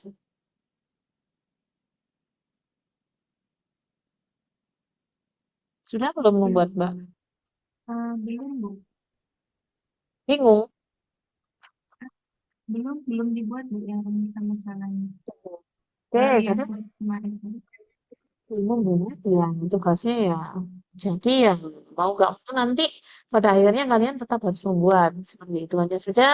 Sudah belum membuat, Mbak? Belum, Bu. Bingung? Belum dibuat, Bu, yang rumusan masalahnya. Oke, Baru yang jadi kemarin saja. bingung banget ya. Tugasnya ya. Jadi ya mau gak mau nanti pada akhirnya kalian tetap harus membuat seperti itu aja saja.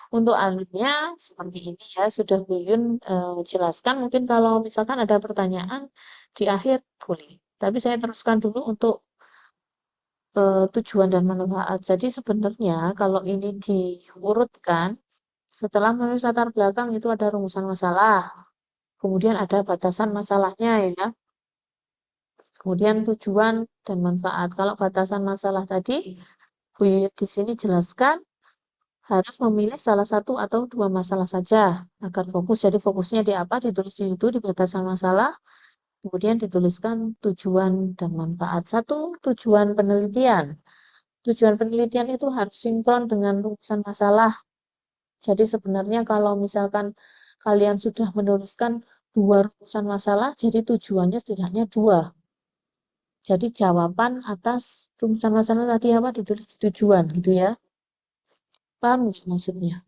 Untuk alurnya seperti ini ya sudah Buyun jelaskan. Mungkin kalau misalkan ada pertanyaan di akhir boleh. Tapi saya teruskan dulu untuk tujuan dan manfaat. Jadi sebenarnya kalau ini diurutkan setelah menulis latar belakang itu ada rumusan masalah. Kemudian ada batasan masalahnya ya. Kemudian tujuan dan manfaat. Kalau batasan masalah tadi, Bu Yuyun di sini jelaskan harus memilih salah satu atau dua masalah saja agar fokus. Jadi fokusnya di apa? Ditulis di situ di batasan masalah. Kemudian dituliskan tujuan dan manfaat. Satu, tujuan penelitian. Tujuan penelitian itu harus sinkron dengan rumusan masalah. Jadi sebenarnya kalau misalkan kalian sudah menuliskan dua rumusan masalah, jadi tujuannya setidaknya dua. Jadi jawaban atas rumusan masalah tadi apa ditulis di tujuan gitu ya. Paham nggak maksudnya?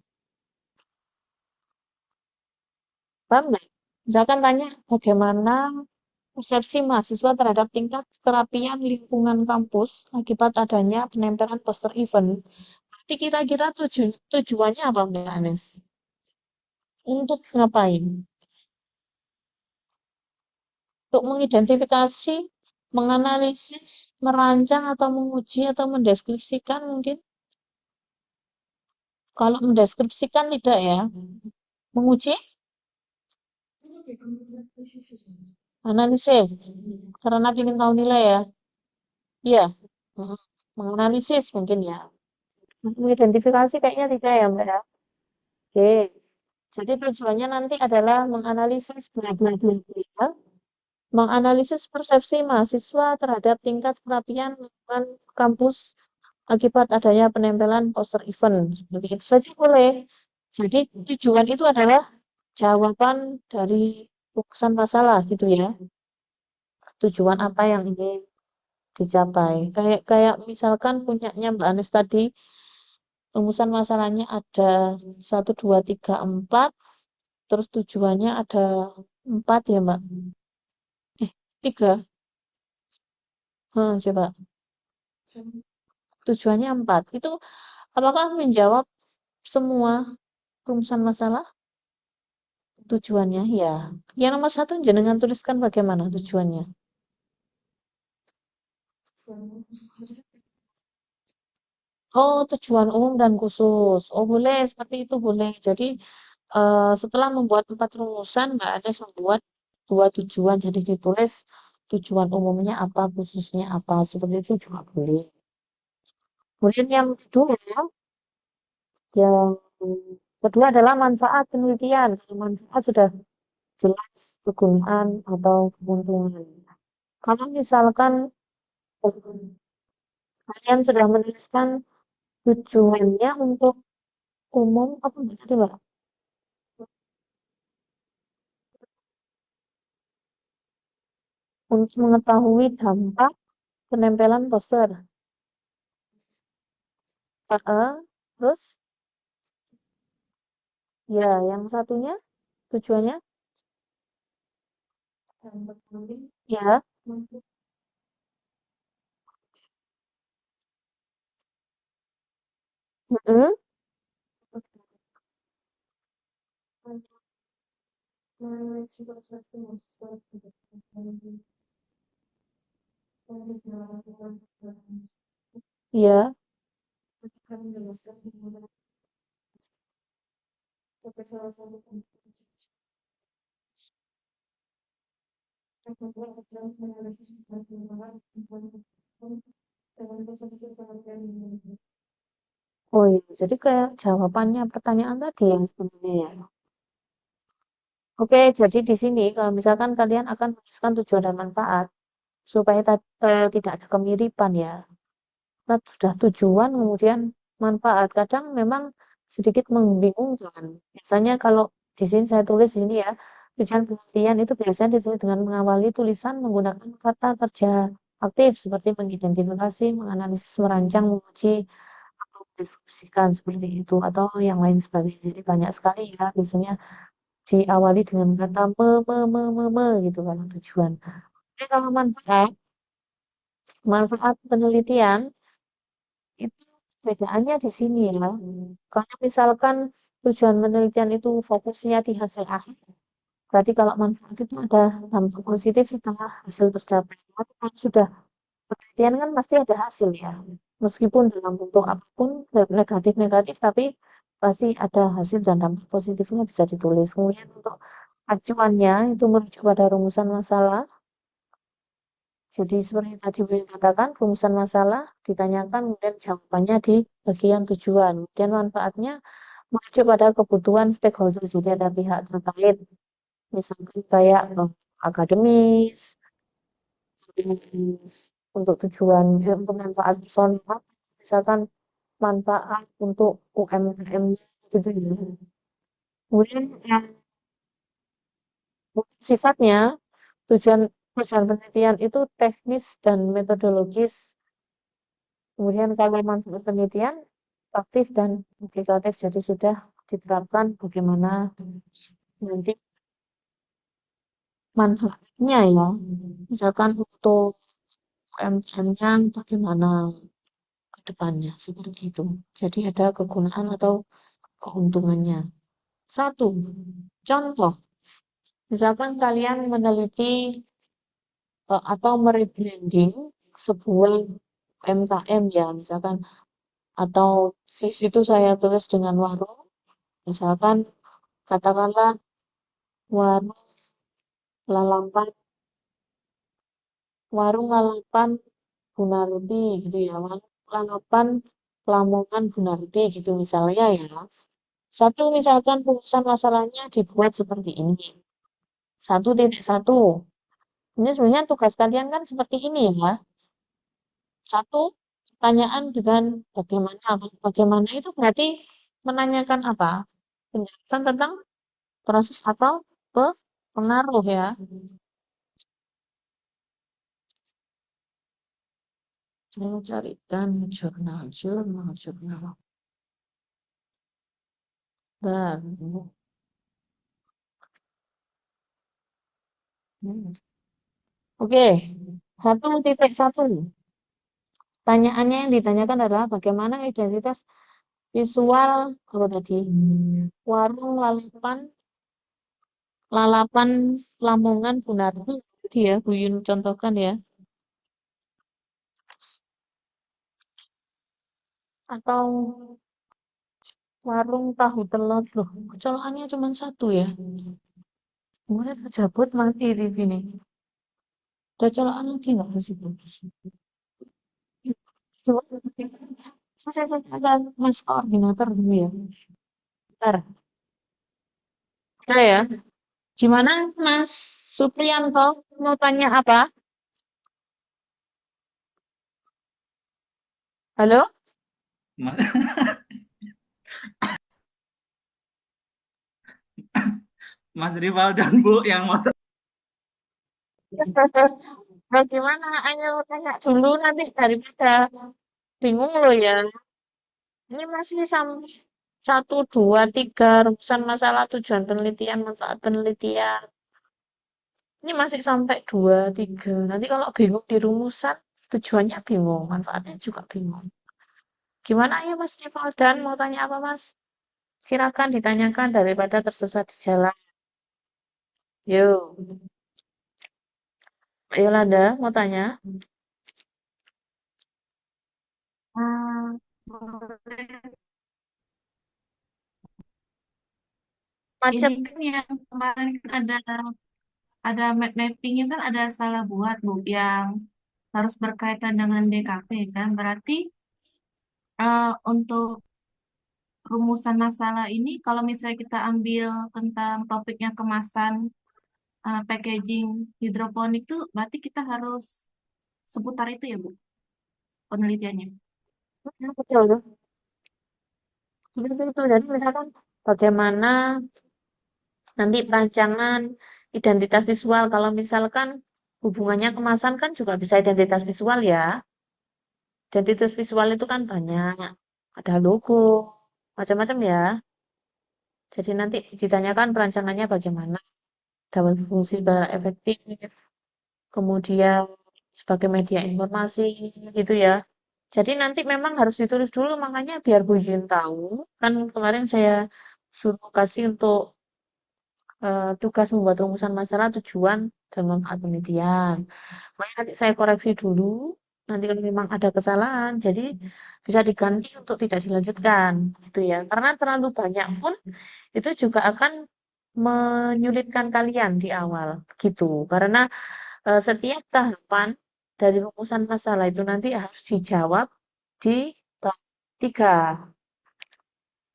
Paham nggak? Misalkan tanya bagaimana persepsi mahasiswa terhadap tingkat kerapian lingkungan kampus akibat adanya penempelan poster event. Berarti kira-kira tujuannya apa Mbak Anes? Untuk ngapain? Untuk mengidentifikasi, menganalisis, merancang atau menguji atau mendeskripsikan mungkin. Kalau mendeskripsikan tidak ya. Menguji, analisis. Karena ingin tahu nilai ya. Iya. Mhm. Menganalisis mungkin ya. Mengidentifikasi kayaknya tidak ya Mbak ya. Oke. Jadi tujuannya nanti adalah menganalisis bla bla bla bla, menganalisis persepsi mahasiswa terhadap tingkat kerapian lingkungan kampus akibat adanya penempelan poster event. Seperti itu saja boleh. Jadi tujuan itu adalah jawaban dari rumusan masalah gitu ya. Tujuan apa yang ingin dicapai. Kayak kayak misalkan punyanya Mbak Anis tadi, rumusan masalahnya ada satu 2 3 4, terus tujuannya ada 4 ya Mbak. 3. Coba. Tujuannya 4. Itu apakah menjawab semua rumusan masalah? Tujuannya ya. Yang nomor 1 jenengan tuliskan bagaimana tujuannya. Oh, tujuan umum dan khusus. Oh, boleh seperti itu boleh. Jadi setelah membuat 4 rumusan, Mbak Ades membuat 2 tujuan. Jadi ditulis tujuan umumnya apa, khususnya apa. Seperti itu juga boleh. Kemudian yang kedua adalah manfaat penelitian. Kalau manfaat sudah jelas kegunaan atau keuntungan. Kalau misalkan kalian sudah menuliskan tujuannya untuk umum, apa tadi Mbak? untuk mengetahui dampak penempelan poster. Terus ya yang satunya tujuannya ya. Mm-mm. Ya. Oh iya, jadi kayak jawabannya pertanyaan tadi yang sebenarnya ya. Oke, jadi di sini kalau misalkan kalian akan menuliskan tujuan dan manfaat supaya tidak ada kemiripan ya. Nah, sudah tujuan kemudian manfaat kadang memang sedikit membingungkan. Biasanya kalau di sini saya tulis ini ya, tujuan penelitian itu biasanya ditulis dengan mengawali tulisan menggunakan kata kerja aktif seperti mengidentifikasi, menganalisis, merancang, menguji, atau mendiskusikan seperti itu atau yang lain sebagainya. Jadi banyak sekali ya biasanya diawali dengan kata gitu kan tujuan. Jadi kalau manfaat penelitian itu bedaannya di sini ya. Kalau misalkan tujuan penelitian itu fokusnya di hasil akhir, berarti kalau manfaat itu ada dampak positif setelah hasil tercapai. Tapi kalau sudah penelitian kan pasti ada hasil ya. Meskipun dalam bentuk apapun negatif-negatif, tapi pasti ada hasil dan dampak positifnya bisa ditulis. Kemudian untuk acuannya itu merujuk pada rumusan masalah. Jadi seperti tadi Will katakan, rumusan masalah ditanyakan, kemudian jawabannya di bagian tujuan. Kemudian manfaatnya merujuk pada kebutuhan stakeholder, jadi ada pihak terkait, misalkan kayak akademis, terus untuk untuk manfaat personal, misalkan manfaat untuk UMKM gitu ya. Kemudian yang sifatnya tujuan tujuan penelitian itu teknis dan metodologis. Kemudian kalau manfaat penelitian aktif dan aplikatif, jadi sudah diterapkan bagaimana nanti manfaatnya ya. Misalkan untuk UMKM-nya bagaimana ke depannya, seperti itu. Jadi ada kegunaan atau keuntungannya. Satu, contoh, misalkan kalian meneliti atau merebranding sebuah UMKM ya, misalkan atau di situ saya tulis dengan warung, misalkan katakanlah warung lalapan warung lalapan Gunarti gitu ya, warung lalapan Lamongan Gunarti gitu misalnya ya. Satu misalkan rumusan masalahnya dibuat seperti ini. 1.1. Ini sebenarnya tugas kalian kan seperti ini ya. Satu pertanyaan dengan bagaimana. Bagaimana itu berarti menanyakan apa? Penjelasan tentang proses atau pengaruh ya. Saya carikan jurnal. Dan oke, 1.1. Pertanyaannya yang ditanyakan adalah bagaimana identitas visual apa tadi? Warung lalapan Lamongan Gunarti. Jadi ya, Bu Yun contohkan ya. Atau warung tahu telur loh. Colokannya cuma satu ya. Kemudian terjabut mati di sini. Ada colokan lagi nggak di situ? Saya akan mas koordinator dulu ya. Bentar. Udah ya. Gimana Mas Supriyanto? Mau tanya apa? Halo? Ma- Mas Rival dan Bu yang mau Nah, gimana? Ayo tanya dulu nanti daripada bingung loh ya. Ini masih sampai 1, 2, 3 rumusan masalah tujuan penelitian, manfaat penelitian. Ini masih sampai 2, 3. Nanti kalau bingung di rumusan, tujuannya bingung, manfaatnya juga bingung. Gimana ya Mas Rivaldan? Mau tanya apa Mas? Silakan ditanyakan daripada tersesat di jalan. Yuk, Mbak Yolanda mau tanya? Ah, boleh. Macet. Ini kan yang kemarin kan ada map mappingnya kan ada salah buat Bu yang harus berkaitan dengan DKP kan. Berarti untuk rumusan masalah ini kalau misalnya kita ambil tentang topiknya kemasan packaging hidroponik tuh berarti kita harus seputar itu ya Bu penelitiannya. Betul. Betul. Jadi misalkan bagaimana nanti perancangan identitas visual. Kalau misalkan hubungannya kemasan kan juga bisa identitas visual ya. Identitas visual itu kan banyak. Ada logo, macam-macam ya. Jadi nanti ditanyakan perancangannya bagaimana. Dalam fungsi secara efektif, kemudian sebagai media informasi gitu ya. Jadi nanti memang harus ditulis dulu, makanya biar Bu Yun tahu. Kan kemarin saya suruh kasih untuk tugas membuat rumusan masalah tujuan dan manfaat penelitian. Makanya nanti saya koreksi dulu. Nanti kalau memang ada kesalahan, jadi bisa diganti untuk tidak dilanjutkan, gitu ya. Karena terlalu banyak pun itu juga akan menyulitkan kalian di awal, gitu. Karena setiap tahapan dari rumusan masalah itu nanti harus dijawab di bab 3.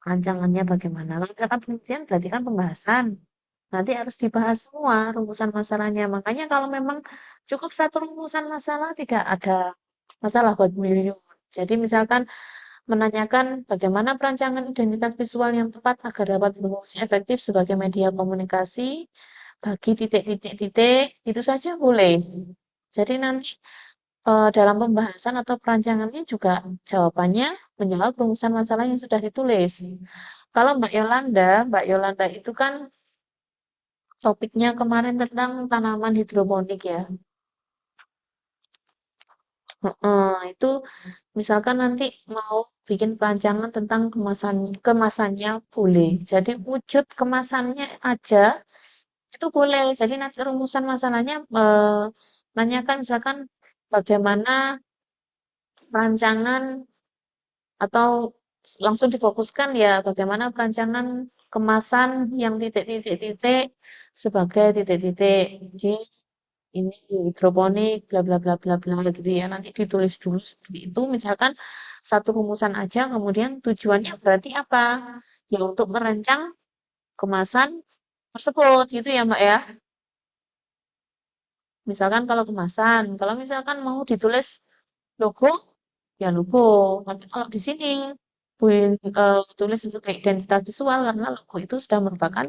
Rancangannya bagaimana? Kalau misalkan penelitian berarti kan pembahasan. Nanti harus dibahas semua rumusan masalahnya. Makanya kalau memang cukup satu rumusan masalah tidak ada masalah buat Bu Yuyun. Jadi misalkan menanyakan bagaimana perancangan identitas visual yang tepat agar dapat berfungsi efektif sebagai media komunikasi bagi titik-titik-titik, itu saja boleh. Jadi nanti dalam pembahasan atau perancangannya juga jawabannya menjawab rumusan masalah yang sudah ditulis. Kalau Mbak Yolanda itu kan topiknya kemarin tentang tanaman hidroponik ya. Heeh, itu misalkan nanti mau bikin perancangan tentang kemasannya boleh. Jadi wujud kemasannya aja itu boleh. Jadi nanti rumusan masalahnya nanyakan misalkan bagaimana perancangan atau langsung difokuskan ya bagaimana perancangan kemasan yang titik-titik-titik sebagai titik-titik di ini hidroponik bla bla bla bla bla gitu ya. Nanti ditulis dulu seperti itu. Misalkan satu rumusan aja kemudian tujuannya berarti apa? Ya untuk merancang kemasan tersebut gitu ya, Mbak ya. Misalkan kalau kemasan, kalau misalkan mau ditulis logo ya logo. Tapi kalau di sini tulis sebagai identitas visual karena logo itu sudah merupakan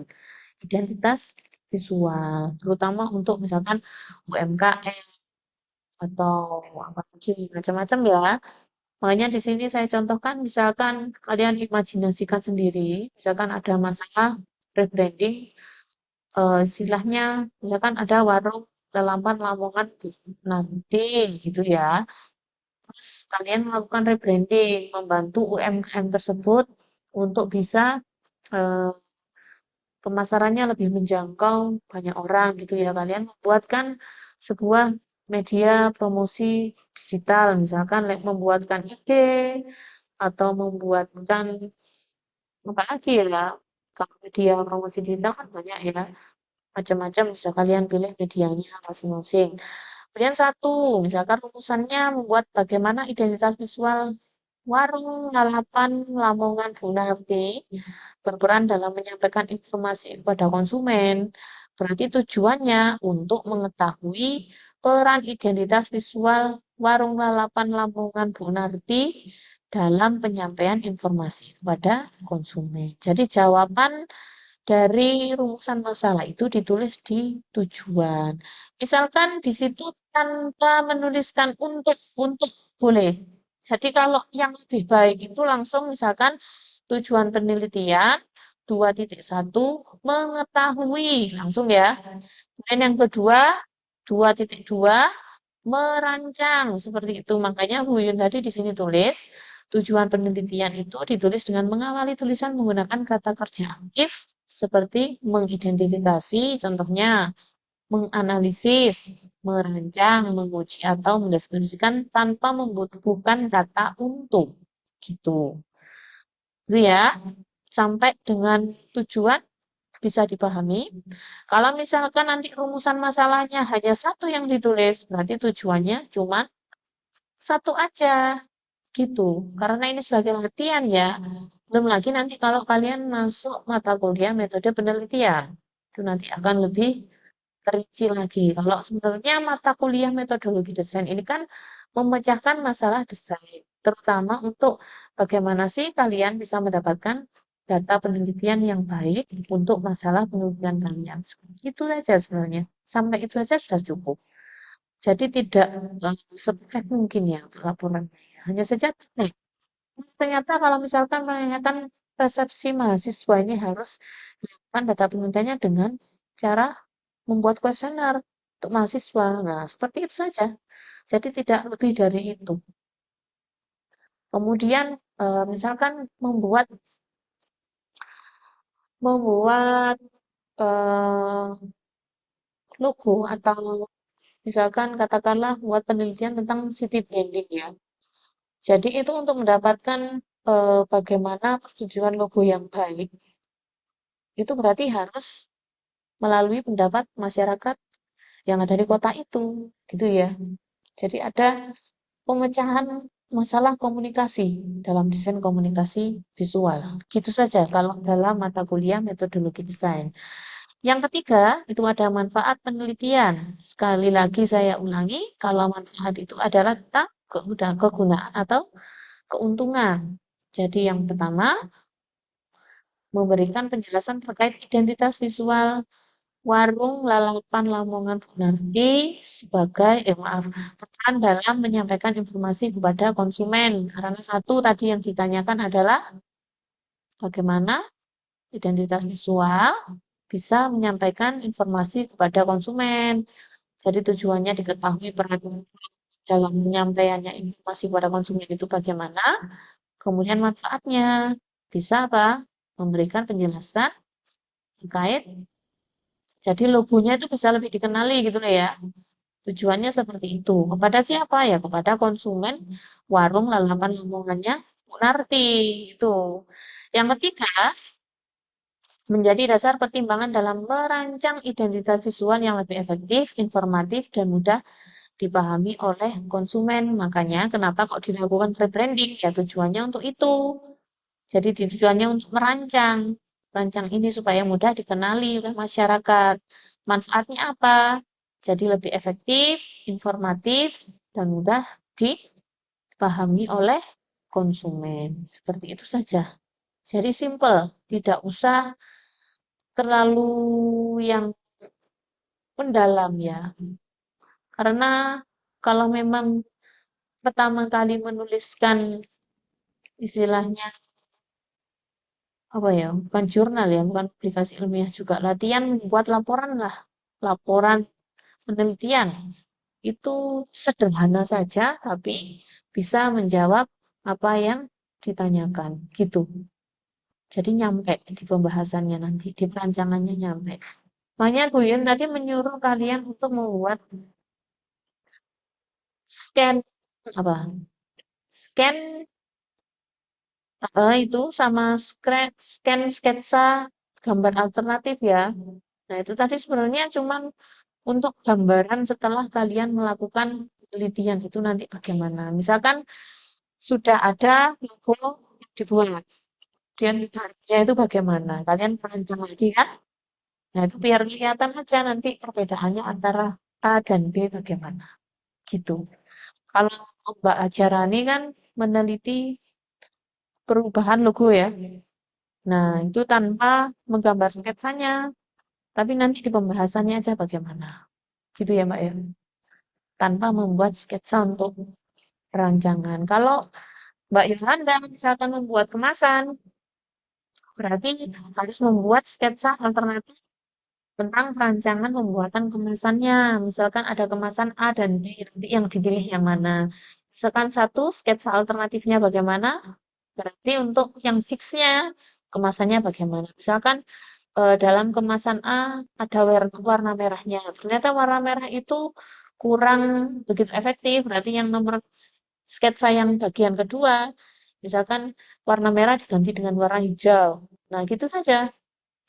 identitas visual, terutama untuk misalkan UMKM atau apa lagi macam-macam ya. Makanya di sini saya contohkan misalkan kalian imajinasikan sendiri, misalkan ada masalah rebranding, istilahnya misalkan ada warung lelapan Lamongan nanti gitu ya. Terus kalian melakukan rebranding, membantu UMKM tersebut untuk bisa eh, pemasarannya lebih menjangkau banyak orang gitu ya. Kalian membuatkan sebuah media promosi digital, misalkan membuatkan IG atau membuatkan apa lagi ya. Kalau media promosi digital kan banyak ya, macam-macam bisa kalian pilih medianya masing-masing. Kemudian satu, misalkan rumusannya membuat bagaimana identitas visual warung lalapan Lamongan Bu Narti berperan dalam menyampaikan informasi kepada konsumen. Berarti tujuannya untuk mengetahui peran identitas visual warung lalapan Lamongan Bu Narti dalam penyampaian informasi kepada konsumen. Jadi jawaban dari rumusan masalah itu ditulis di tujuan. Misalkan di situ tanpa menuliskan untuk boleh. Jadi kalau yang lebih baik itu langsung misalkan tujuan penelitian 2.1 mengetahui langsung ya. Dan yang kedua 2.2 merancang seperti itu. Makanya Bu Yun tadi di sini tulis tujuan penelitian itu ditulis dengan mengawali tulisan menggunakan kata kerja aktif seperti mengidentifikasi, contohnya menganalisis, merancang, menguji atau mendeskripsikan tanpa membutuhkan kata untuk. Gitu. Itu ya. Sampai dengan tujuan bisa dipahami. Kalau misalkan nanti rumusan masalahnya hanya satu yang ditulis, berarti tujuannya cuma satu aja. Gitu. Karena ini sebagai latihan ya. Belum lagi nanti kalau kalian masuk mata kuliah metode penelitian. Itu nanti akan lebih terinci lagi. Kalau sebenarnya mata kuliah metodologi desain ini kan memecahkan masalah desain. Terutama untuk bagaimana sih kalian bisa mendapatkan data penelitian yang baik untuk masalah penelitian kalian. Itu saja sebenarnya. Sampai itu saja sudah cukup. Jadi tidak sepek mungkin ya untuk laporan. Hanya saja ternyata kalau misalkan menanyakan persepsi mahasiswa ini harus dilakukan data penelitiannya dengan cara membuat kuesioner untuk mahasiswa. Nah, seperti itu saja. Jadi tidak lebih dari itu. Kemudian misalkan membuat logo atau misalkan katakanlah buat penelitian tentang city branding ya. Jadi itu untuk mendapatkan bagaimana persetujuan logo yang baik. Itu berarti harus melalui pendapat masyarakat yang ada di kota itu, gitu ya. Jadi ada pemecahan masalah komunikasi dalam desain komunikasi visual. Gitu saja kalau dalam mata kuliah metodologi desain. Yang ketiga, itu ada manfaat penelitian. Sekali lagi saya ulangi, kalau manfaat itu adalah tentang kegunaan atau keuntungan. Jadi yang pertama, memberikan penjelasan terkait identitas visual warung lalapan Lamongan Bonardi sebagai peran dalam menyampaikan informasi kepada konsumen. Karena satu tadi yang ditanyakan adalah bagaimana identitas visual bisa menyampaikan informasi kepada konsumen. Jadi tujuannya diketahui peran dalam menyampaikannya informasi kepada konsumen itu bagaimana. Kemudian manfaatnya bisa apa? Memberikan penjelasan terkait. Jadi logonya itu bisa lebih dikenali gitu loh ya. Tujuannya seperti itu. Kepada siapa ya? Kepada konsumen warung lalapan Lamongannya Munarti itu. Yang ketiga, menjadi dasar pertimbangan dalam merancang identitas visual yang lebih efektif, informatif, dan mudah dipahami oleh konsumen. Makanya kenapa kok dilakukan rebranding? Ya tujuannya untuk itu. Jadi tujuannya untuk merancang ini supaya mudah dikenali oleh masyarakat. Manfaatnya apa? Jadi lebih efektif, informatif, dan mudah dipahami oleh konsumen. Seperti itu saja. Jadi simple, tidak usah terlalu yang mendalam ya. Karena kalau memang pertama kali menuliskan istilahnya apa ya, bukan jurnal ya, bukan publikasi ilmiah juga, latihan membuat laporan lah, laporan penelitian. Itu sederhana saja, tapi bisa menjawab apa yang ditanyakan, gitu. Jadi nyampe di pembahasannya nanti, di perancangannya nyampe. Makanya Bu Yun tadi menyuruh kalian untuk membuat scan apa? Scan itu sama scan sketsa gambar alternatif ya. Nah, itu tadi sebenarnya cuma untuk gambaran setelah kalian melakukan penelitian itu nanti bagaimana. Misalkan sudah ada logo yang dibuat, kemudian bahannya itu bagaimana. Kalian perancang lagi kan? Nah, itu biar kelihatan aja nanti perbedaannya antara A dan B bagaimana. Gitu. Kalau Mbak Ajarani kan meneliti perubahan logo ya. Nah, itu tanpa menggambar sketsanya, tapi nanti di pembahasannya aja bagaimana. Gitu ya, Mbak ya. Tanpa membuat sketsa untuk perancangan. Kalau Mbak Yolanda misalkan membuat kemasan, berarti harus membuat sketsa alternatif tentang perancangan pembuatan kemasannya. Misalkan ada kemasan A dan B, nanti yang dipilih yang mana. Misalkan satu sketsa alternatifnya bagaimana, berarti untuk yang fixnya kemasannya bagaimana. Misalkan dalam kemasan A ada warna merahnya. Ternyata warna merah itu kurang begitu efektif, berarti yang nomor sketsa yang bagian kedua, misalkan warna merah diganti dengan warna hijau. Nah, gitu saja.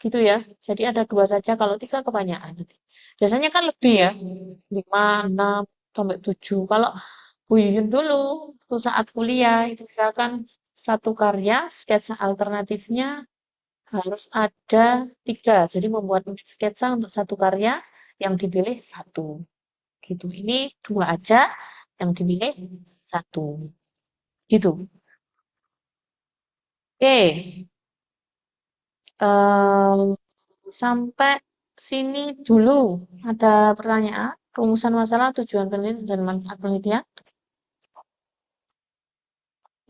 Gitu ya. Jadi ada dua saja, kalau tiga kebanyakan nanti. Biasanya kan lebih ya, 5, 6, sampai 7. Kalau Bu Yuyun dulu, waktu saat kuliah, itu misalkan satu karya, sketsa alternatifnya harus ada 3. Jadi membuat sketsa untuk satu karya, yang dipilih satu. Gitu. Ini 2 aja, yang dipilih satu. Gitu. Oke. eh Sampai sini dulu. Ada pertanyaan? Rumusan masalah, tujuan penelitian, dan manfaat penelitian?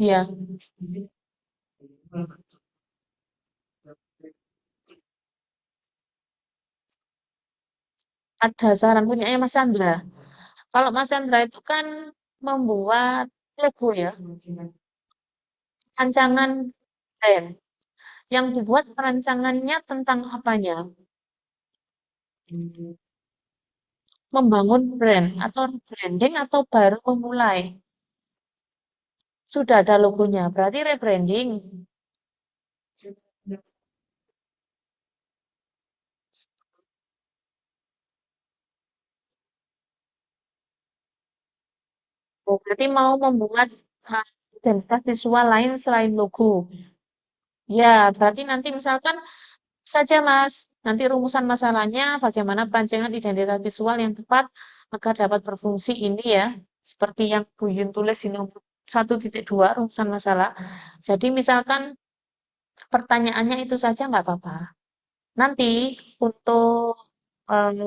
Iya. Ada saran punya Mas Chandra. Kalau Mas Chandra itu kan membuat logo ya, rancangan brand. Yang dibuat perancangannya tentang apanya? Membangun brand atau rebranding atau baru memulai? Sudah ada logonya, berarti rebranding. Oh, berarti mau membuat identitas visual lain selain logo. Ya, berarti nanti misalkan saja Mas, nanti rumusan masalahnya bagaimana perancangan identitas visual yang tepat agar dapat berfungsi ini ya. Seperti yang Bu Yun tulis di nomor 1.2 rumusan masalah. Jadi misalkan pertanyaannya itu saja nggak apa-apa. Nanti untuk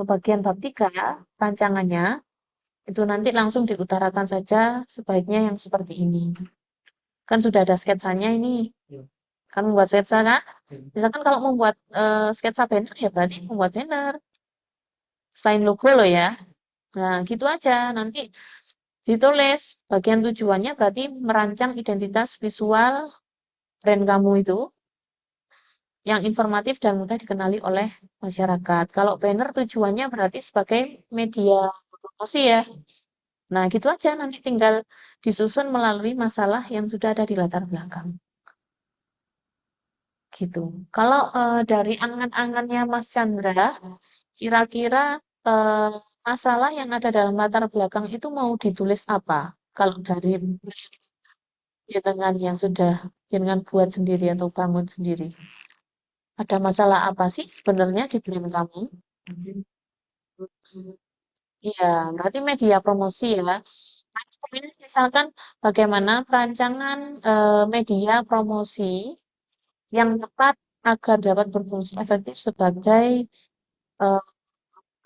bagian bab 3 rancangannya itu nanti langsung diutarakan saja sebaiknya yang seperti ini. Kan sudah ada sketsanya ini. Kan membuat sketsa kan? Misalkan kalau membuat sketsa banner ya berarti membuat banner. Selain logo loh ya. Nah, gitu aja. Nanti ditulis bagian tujuannya berarti merancang identitas visual brand kamu itu yang informatif dan mudah dikenali oleh masyarakat. Kalau banner tujuannya berarti sebagai media promosi ya. Nah, gitu aja nanti tinggal disusun melalui masalah yang sudah ada di latar belakang. Gitu. Kalau dari angan-angannya Mas Chandra, kira-kira eh, masalah yang ada dalam latar belakang itu mau ditulis apa? Kalau dari jenengan yang sudah jenengan buat sendiri atau bangun sendiri. Ada masalah apa sih sebenarnya di brand kamu? Iya, berarti media promosi ya. Nah, misalkan bagaimana perancangan media promosi yang tepat agar dapat berfungsi efektif sebagai eh,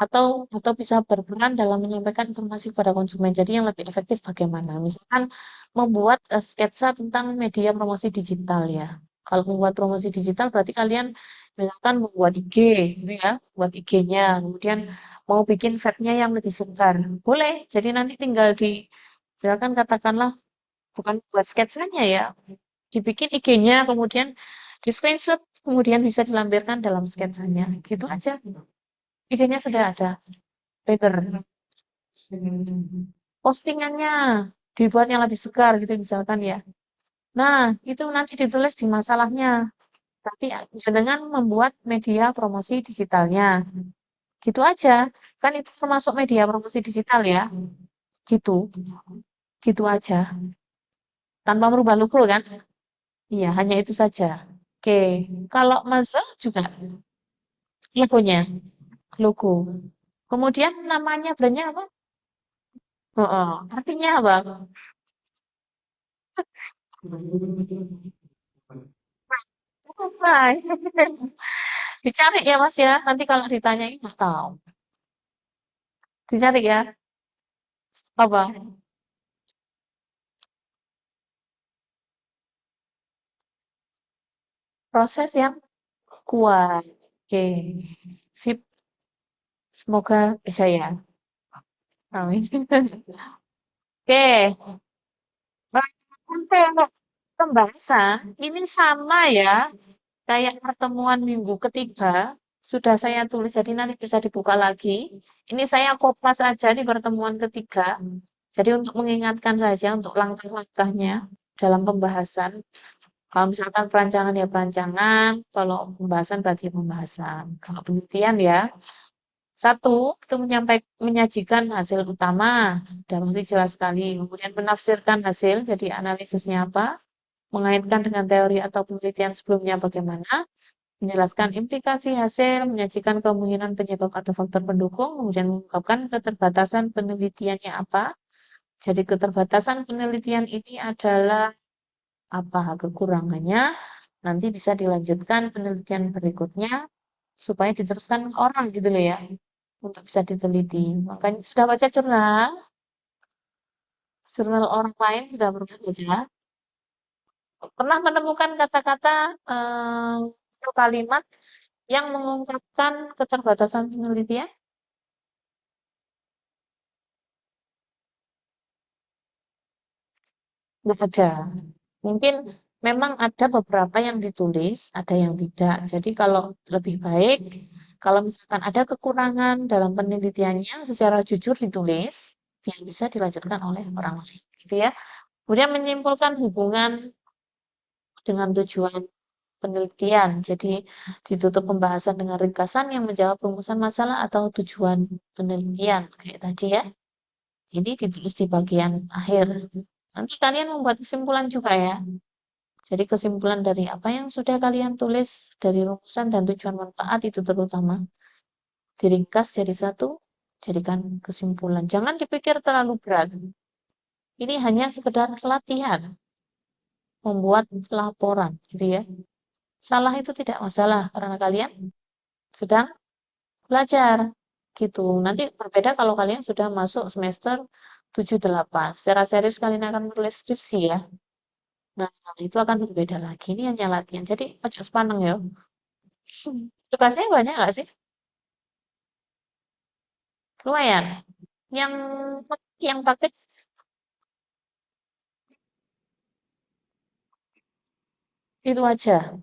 atau bisa berperan dalam menyampaikan informasi kepada konsumen. Jadi yang lebih efektif bagaimana? Misalkan membuat sketsa tentang media promosi digital ya. Kalau membuat promosi digital berarti kalian misalkan membuat IG gitu ya, buat IG-nya, kemudian mau bikin feed-nya yang lebih segar. Boleh. Jadi nanti tinggal misalkan katakanlah bukan buat sketsanya ya, dibikin IG-nya, kemudian di screenshot, kemudian bisa dilampirkan dalam sketsanya. Gitu aja. IG-nya sudah ada. Banner. Postingannya dibuat yang lebih segar gitu misalkan ya. Nah, itu nanti ditulis di masalahnya. Nanti jenengan membuat media promosi digitalnya. Gitu aja. Kan itu termasuk media promosi digital ya. Gitu. Gitu aja. Tanpa merubah logo kan? Iya, hanya itu saja. Oke. Kalau Mazal juga logonya. Logo. Kemudian namanya brandnya apa? Oh, artinya apa? Nah, dicari ya Mas ya. Nanti kalau ditanyain nggak tahu. Dicari ya. Apa? Proses yang kuat. Oke. Sip. Semoga berjaya. Amin. Oke. Nah, untuk pembahasan ini sama ya, kayak pertemuan minggu ketiga sudah saya tulis, jadi nanti bisa dibuka lagi. Ini saya kopas aja di pertemuan ketiga. Jadi untuk mengingatkan saja untuk langkah-langkahnya dalam pembahasan. Kalau misalkan perancangan ya perancangan, kalau pembahasan berarti pembahasan. Kalau penelitian ya, satu, itu menyajikan hasil utama, udah pasti jelas sekali. Kemudian menafsirkan hasil, jadi analisisnya apa, mengaitkan dengan teori atau penelitian sebelumnya bagaimana, menjelaskan implikasi hasil, menyajikan kemungkinan penyebab atau faktor pendukung, kemudian mengungkapkan keterbatasan penelitiannya apa. Jadi keterbatasan penelitian ini adalah apa kekurangannya, nanti bisa dilanjutkan penelitian berikutnya supaya diteruskan ke orang gitu loh ya, untuk bisa diteliti. Makanya sudah baca jurnal, jurnal orang lain sudah pernah baca, pernah menemukan kata-kata atau kalimat yang mengungkapkan keterbatasan penelitian? Nggak ada. Mungkin memang ada beberapa yang ditulis, ada yang tidak. Jadi kalau lebih baik, kalau misalkan ada kekurangan dalam penelitiannya secara jujur ditulis, biar bisa dilanjutkan oleh orang lain. Gitu ya. Kemudian menyimpulkan hubungan dengan tujuan penelitian. Jadi ditutup pembahasan dengan ringkasan yang menjawab rumusan masalah atau tujuan penelitian. Kayak tadi ya. Ini ditulis di bagian akhir. Nanti kalian membuat kesimpulan juga ya. Jadi kesimpulan dari apa yang sudah kalian tulis dari rumusan dan tujuan manfaat itu terutama diringkas jadi satu, jadikan kesimpulan. Jangan dipikir terlalu berat. Ini hanya sekedar latihan membuat laporan, gitu ya. Salah itu tidak masalah karena kalian sedang belajar, gitu. Nanti berbeda kalau kalian sudah masuk semester 7-8. Secara serius kalian akan menulis skripsi ya. Nah, itu akan berbeda lagi. Ini hanya latihan. Jadi, ojo sepaneng ya. Tugasnya banyak nggak sih? Lumayan. Yang yang praktik itu aja.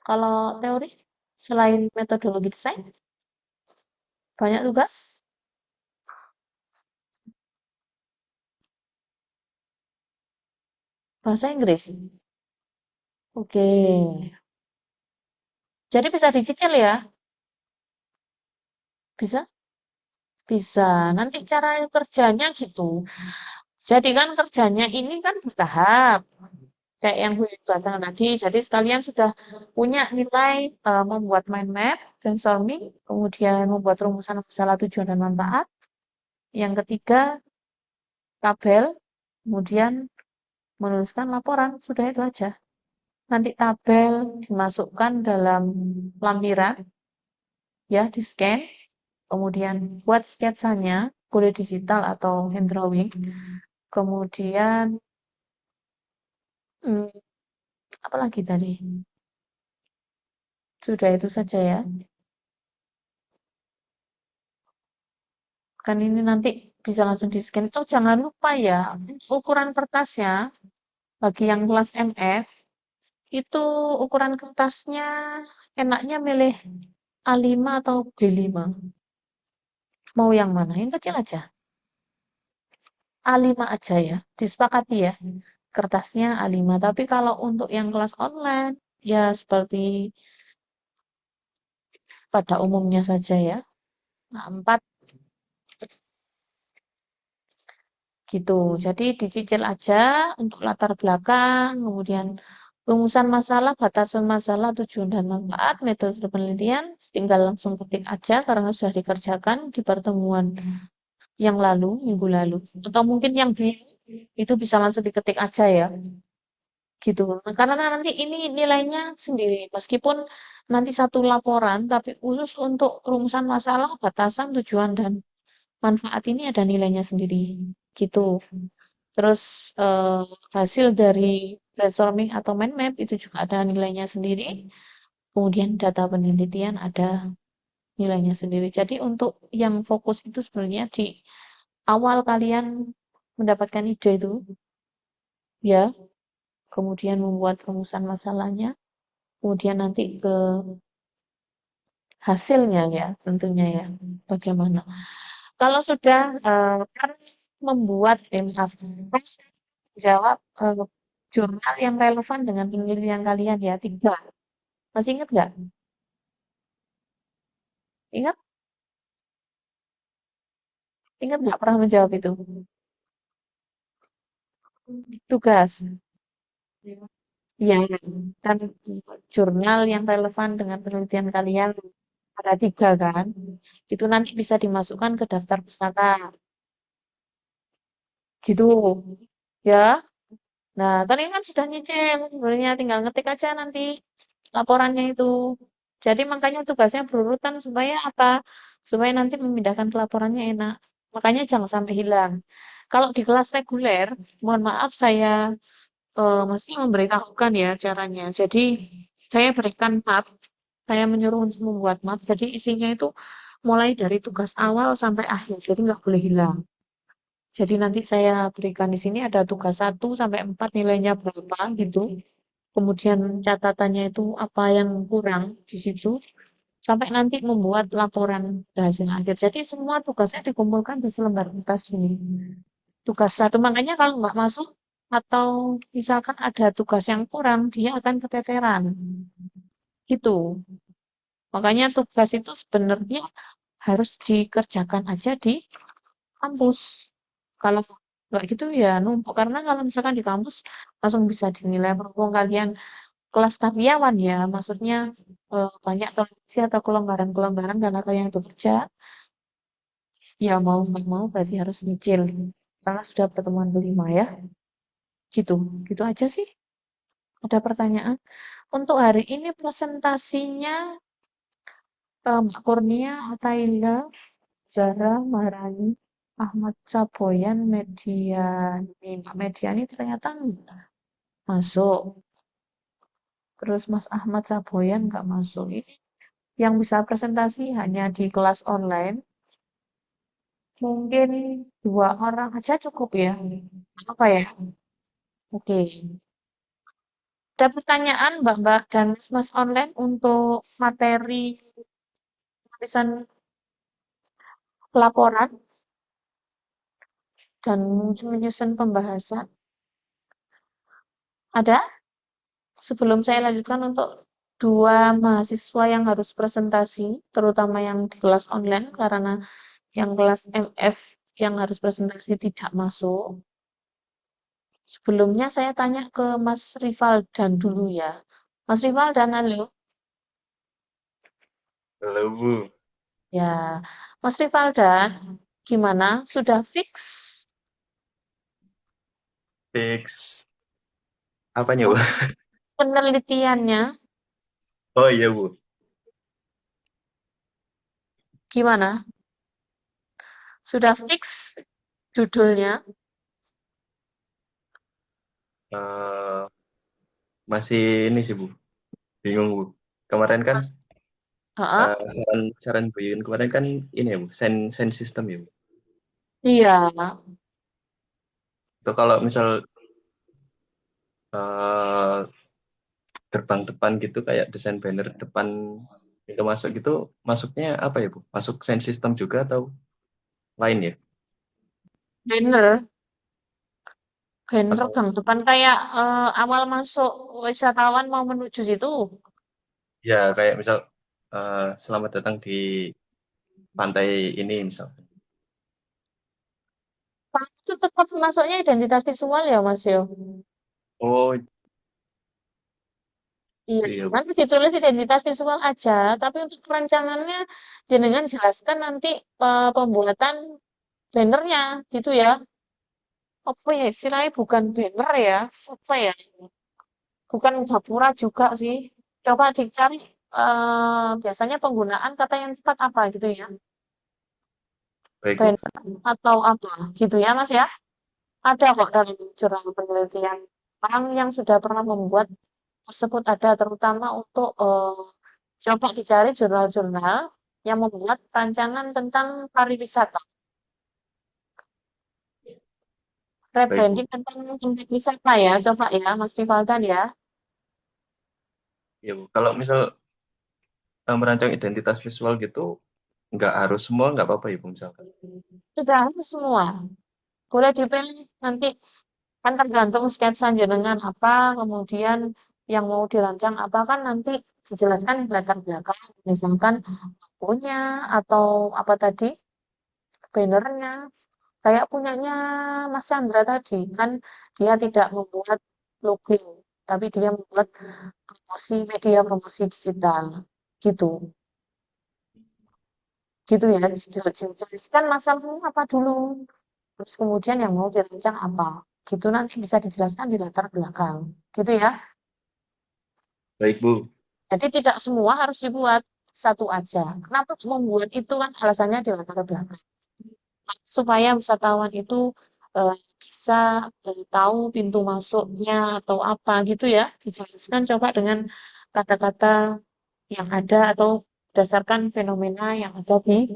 Kalau teori, selain metodologi desain, banyak tugas. Bahasa Inggris. Oke. Jadi bisa dicicil ya? Bisa? Bisa. Nanti cara kerjanya gitu. Jadi kan kerjanya ini kan bertahap. Kayak yang gue jelaskan tadi. Jadi sekalian sudah punya nilai membuat mind map, brainstorming, kemudian membuat rumusan masalah tujuan dan manfaat. Yang ketiga, tabel, kemudian menuliskan laporan. Sudah itu aja. Nanti tabel dimasukkan dalam lampiran, ya, di scan. Kemudian buat sketsanya, boleh digital atau hand drawing. Kemudian, hmm, apa lagi tadi? Sudah itu saja ya. Kan ini nanti bisa langsung di scan. Oh, jangan lupa ya, ukuran kertasnya bagi yang kelas MF itu ukuran kertasnya enaknya milih A5 atau B5. Mau yang mana? Yang kecil aja. A5 aja ya. Disepakati ya. Kertasnya A5. Tapi kalau untuk yang kelas online, ya seperti pada umumnya saja ya. A4 gitu. Jadi dicicil aja untuk latar belakang, kemudian rumusan masalah, batasan masalah, tujuan dan manfaat, metode penelitian, tinggal langsung ketik aja karena sudah dikerjakan di pertemuan yang lalu, minggu lalu. Atau mungkin yang itu bisa langsung diketik aja ya. gitu. Nah, karena nanti ini nilainya sendiri, meskipun nanti satu laporan, tapi khusus untuk rumusan masalah, batasan, tujuan, dan manfaat ini ada nilainya sendiri, gitu. Terus hasil dari brainstorming atau mind map itu juga ada nilainya sendiri. Kemudian data penelitian ada nilainya sendiri. Jadi untuk yang fokus itu sebenarnya di awal kalian mendapatkan ide itu, ya, kemudian membuat rumusan masalahnya, kemudian nanti ke hasilnya ya, tentunya ya, bagaimana. Kalau sudah kan membuat, maaf, kan jawab jurnal yang relevan dengan penelitian kalian ya, 3. Masih ingat nggak? Ingat? Ingat nggak pernah menjawab itu? Tugas. Iya, kan jurnal yang relevan dengan penelitian kalian ada 3 kan? Itu nanti bisa dimasukkan ke daftar pustaka. Gitu. Ya. Nah, kalian kan sudah nyicil, sebenarnya tinggal ngetik aja nanti laporannya itu. Jadi makanya tugasnya berurutan supaya apa? Supaya nanti memindahkan ke laporannya enak. Makanya jangan sampai hilang. Kalau di kelas reguler, mohon maaf saya mesti memberitahukan ya caranya. Jadi saya berikan map, saya menyuruh untuk membuat map. Jadi isinya itu mulai dari tugas awal sampai akhir. Jadi nggak boleh hilang. Jadi nanti saya berikan di sini ada tugas 1 sampai 4 nilainya berapa gitu. Kemudian catatannya itu apa yang kurang di situ. Sampai nanti membuat laporan hasil akhir. Jadi semua tugasnya dikumpulkan di selembar kertas ini. Tugas 1. Makanya kalau nggak masuk atau misalkan ada tugas yang kurang, dia akan keteteran. Gitu. Makanya tugas itu sebenarnya harus dikerjakan aja di kampus. Kalau nggak gitu ya numpuk. Karena kalau misalkan di kampus langsung bisa dinilai berhubung kalian kelas karyawan ya. Maksudnya banyak toleransi atau kelonggaran-kelonggaran karena kalian bekerja. Ya mau nggak mau berarti harus nyicil. Karena sudah pertemuan kelima ya. Gitu. Gitu aja sih. Ada pertanyaan? Untuk hari ini presentasinya Mbak Kurnia, Ataila, Zara, Maharani, Ahmad Saboyan, Mediani. Mbak Mediani ternyata nggak masuk. Terus Mas Ahmad Saboyan nggak masuk. Ini yang bisa presentasi hanya di kelas online. Mungkin 2 orang aja cukup ya. Apa ya? Oke. Ada pertanyaan Mbak-Mbak dan Mas online untuk materi tulisan laporan dan mungkin menyusun pembahasan. Ada? Sebelum saya lanjutkan untuk 2 mahasiswa yang harus presentasi, terutama yang di kelas online, karena yang kelas MF yang harus presentasi tidak masuk. Sebelumnya saya tanya ke Mas Rivaldan dulu ya. Mas Rivaldan, halo. Halo Bu, Ya, Mas Rivaldan, gimana? Sudah fix fix apanya Bu? penelitiannya? Oh iya Bu. Gimana? Sudah fix judulnya? Eh, masih ini sih Bu, bingung Bu. Kemarin kan Mas, Heeh. saran Bu Yun kemarin kan ini ya Bu, sen system ya Bu. Iya. Itu kalau misal eh, gerbang depan gitu kayak desain banner depan itu masuk gitu, masuknya apa ya Bu? Masuk sen system juga atau lain ya? Banner. Banner Atau gang depan kayak awal masuk wisatawan mau menuju situ. ya kayak misal selamat datang di pantai ini misal. Tapi itu tetap masuknya identitas visual ya Mas yo. Oh Iya, iya Bu. nanti ditulis identitas visual aja. Tapi untuk perancangannya jenengan jelaskan nanti pembuatan bannernya gitu ya. Apa ya istilahnya bukan banner ya. Apa ya? bukan gapura juga sih. Coba dicari biasanya penggunaan kata yang tepat apa gitu ya. Baik, Bu. Banner atau apa gitu ya Mas ya. Ada kok dalam jurnal penelitian orang yang sudah pernah membuat tersebut ada terutama untuk coba dicari jurnal-jurnal yang membuat rancangan tentang pariwisata, Baik, Bu. rebranding tentang tempat wisata ya, coba ya Mas Rivaldan ya. Ya, Bu. Kalau misal merancang identitas visual gitu, nggak harus semua, nggak apa-apa ya, Bu, misalkan. Sudah harus semua, boleh dipilih nanti kan tergantung sketsa jenengan apa, kemudian yang mau dirancang apa kan nanti dijelaskan di latar belakang, misalkan punya atau apa tadi bannernya. Kayak punyanya Mas Chandra tadi, kan dia tidak membuat logo, tapi dia membuat promosi media promosi digital. Gitu. Gitu ya. Jelaskan masalahnya apa dulu. Terus kemudian yang mau dirancang apa. Gitu nanti bisa dijelaskan di latar belakang. Gitu ya. Baik, Bu. Jadi tidak semua harus dibuat satu aja. Kenapa membuat itu kan alasannya di latar belakang. Supaya wisatawan itu bisa tahu pintu masuknya atau apa gitu ya. Dijelaskan coba dengan kata-kata yang ada atau berdasarkan fenomena yang ada eh,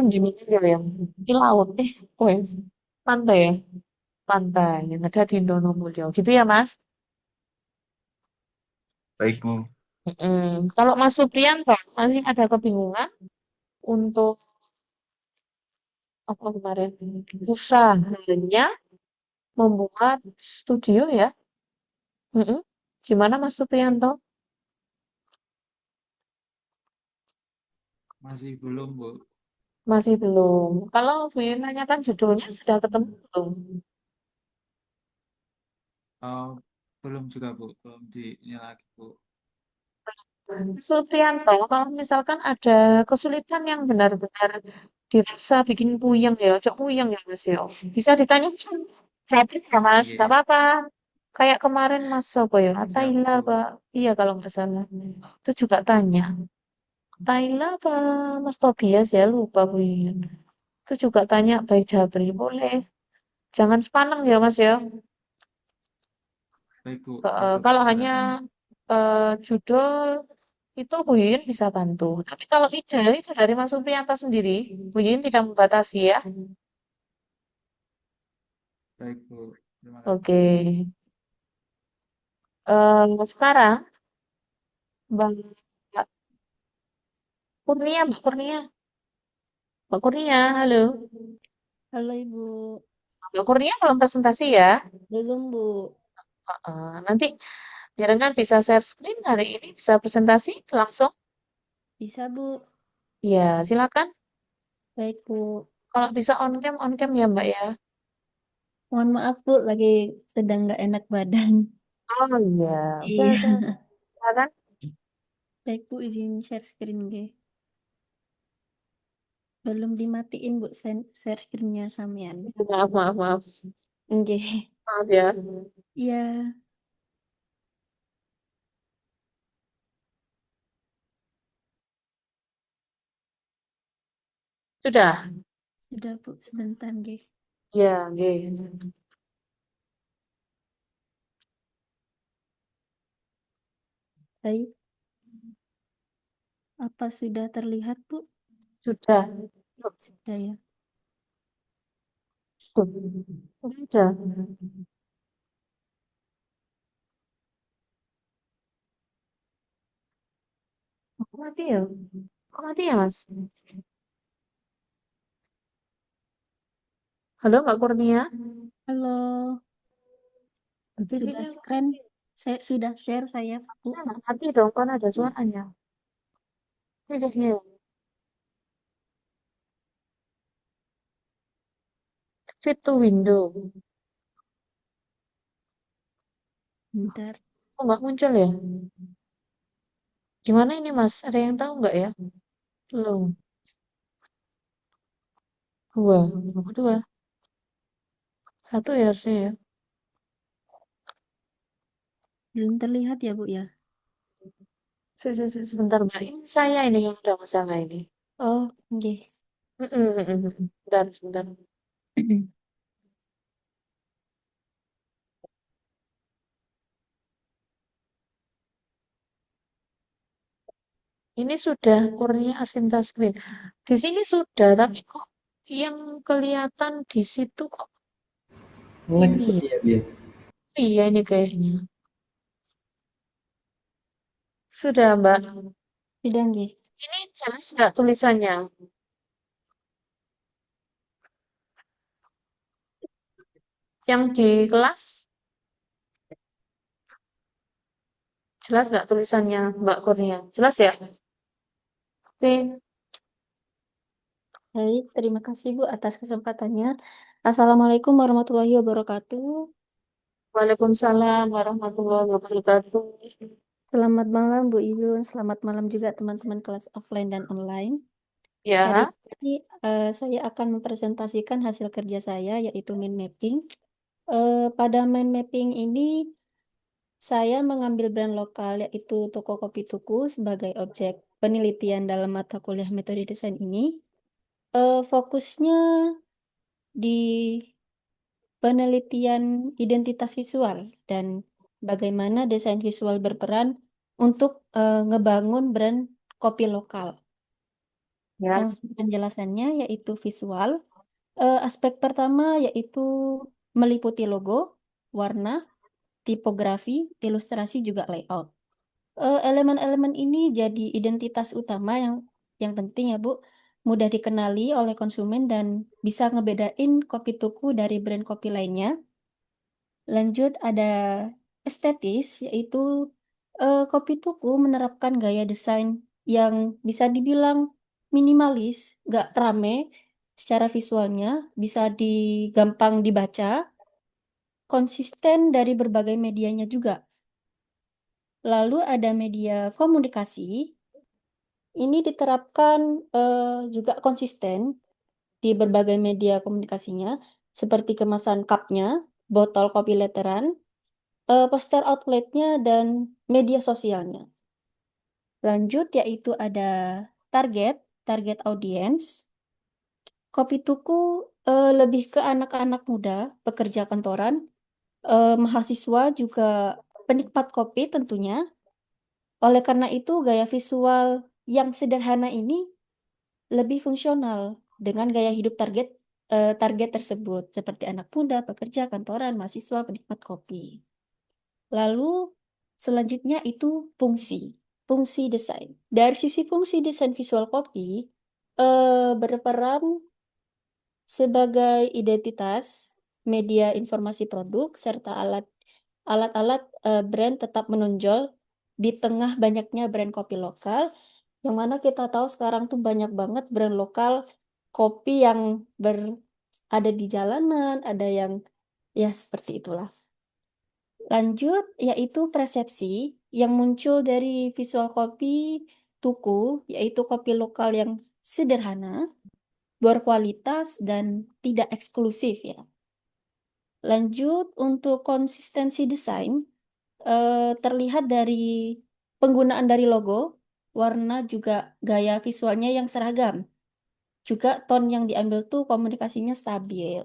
di mana dia ya? Di laut. Oh ya, pantai ya, pantai yang ada di Indonesia. Gitu ya, Mas. Baik, Bu. Kalau Mas Supriyanto masih ada kebingungan untuk apa kemarin usahanya membuat studio ya. Mm-mm. Gimana Mas Supriyanto? Masih belum, Bu. Masih belum. Kalau Bu Yun nanyakan judulnya sudah ketemu belum? Oh, belum juga, Bu. Belum di ini lagi, Bu. Mas Supriyanto, kalau misalkan ada kesulitan yang benar-benar dirasa bikin puyeng ya, cok puyeng ya Mas ya. Bisa ditanya jadi ya Mas, nggak Iya, apa-apa. Kayak kemarin Mas Sopo ya, siap, Atayla Bu. Pak. Iya kalau nggak salah. Itu juga tanya. Atayla apa Mas Tobias ya, lupa Bu Yun. Itu juga tanya baik Jabri, boleh. Jangan sepaneng ya Mas ya. Baik, Bu. Besok Kalau saya hanya tanya. judul itu Bu Yuyun bisa bantu. Tapi kalau ide itu dari Mas Supriyanto sendiri, Bu Yuyun tidak membatasi ya. Baik, Bu. Terima Oke. kasih. Sekarang Mbak Kurnia, Mbak Kurnia, Mbak Kurnia, halo. Halo Ibu, Mbak Kurnia belum presentasi ya. belum Bu. Nanti jangan bisa share screen hari ini bisa presentasi langsung. Bisa Bu? Ya, silakan. Baik Bu. Kalau bisa on cam ya Mbak ya. Mohon maaf Bu, lagi sedang nggak enak badan. Oh iya, oke Iya. oke. Silakan. Baik Bu, izin share screen ge. Belum dimatiin Bu, share screen-nya sampean. Maaf maaf maaf. Oke. Maaf ya. Iya, Sudah. sudah Bu, sebentar ge. Ya, oke. Baik, apa sudah terlihat Bu? Sudah. Sudah ya. Sudah. Kok mati ya? Kok mati ya, Mas? Halo, Mbak Kurnia? Halo, sudah TV-nya kok screen? mati? Saya sudah share saya Bu. Saya nggak mati dong, kan ada suaranya. Ini. Fit to window. Bentar. Kok nggak muncul ya? Gimana ini, Mas? Ada yang tahu nggak ya? Belum. Dua. Dua. Satu ya harusnya ya. Belum terlihat ya, Bu ya? Sebentar, Mbak. Ini saya ini yang ada masalah ini. Oh, oke. Bentar, sebentar. Ini sudah Kurnia Asinta Screen. Di sini sudah, tapi kok yang kelihatan di situ kok Nge-lag ini ya? sepertinya dia. Iya, ini kayaknya. Sudah, Mbak. Sudah, nggih. Ini jelas nggak tulisannya? Yang di kelas jelas nggak tulisannya, Mbak Kurnia? Jelas ya? Oke. Baik, terima kasih Bu atas kesempatannya. Assalamualaikum warahmatullahi wabarakatuh. Waalaikumsalam warahmatullahi wabarakatuh. Selamat malam Bu Iyun, selamat malam juga teman-teman kelas offline dan online. Hari Ya, ini saya akan mempresentasikan hasil kerja saya yaitu mind mapping. Pada mind mapping ini saya mengambil brand lokal yaitu Toko Kopi Tuku sebagai objek penelitian dalam mata kuliah metode desain ini. Fokusnya di penelitian identitas visual dan bagaimana desain visual berperan untuk ngebangun brand kopi lokal. ya. Langsung penjelasannya yaitu visual. Aspek pertama yaitu meliputi logo, warna, tipografi, ilustrasi juga layout. Elemen-elemen ini jadi identitas utama yang penting ya Bu, mudah dikenali oleh konsumen dan bisa ngebedain kopi tuku dari brand kopi lainnya. Lanjut ada estetis, yaitu kopi tuku menerapkan gaya desain yang bisa dibilang minimalis, gak rame secara visualnya, bisa gampang dibaca, konsisten dari berbagai medianya juga. Lalu ada media komunikasi, ini diterapkan juga konsisten di berbagai media komunikasinya, seperti kemasan cupnya, botol kopi letteran, poster outletnya, dan media sosialnya. Lanjut yaitu ada target audience. Kopi tuku lebih ke anak-anak muda, pekerja kantoran, mahasiswa juga penikmat kopi tentunya. Oleh karena itu gaya visual yang sederhana ini lebih fungsional dengan gaya hidup target tersebut seperti anak muda, pekerja kantoran, mahasiswa, penikmat kopi. Lalu selanjutnya itu fungsi desain. Dari sisi fungsi desain visual kopi berperan sebagai identitas, media informasi produk, serta alat-alat brand tetap menonjol di tengah banyaknya brand kopi lokal, yang mana kita tahu sekarang tuh banyak banget brand lokal kopi yang ada di jalanan, ada yang ya seperti itulah. Lanjut, yaitu persepsi yang muncul dari visual kopi tuku, yaitu kopi lokal yang sederhana, berkualitas, dan tidak eksklusif ya. Lanjut, untuk konsistensi desain, terlihat dari penggunaan dari logo, warna, juga gaya visualnya yang seragam. Juga tone yang diambil tuh komunikasinya stabil.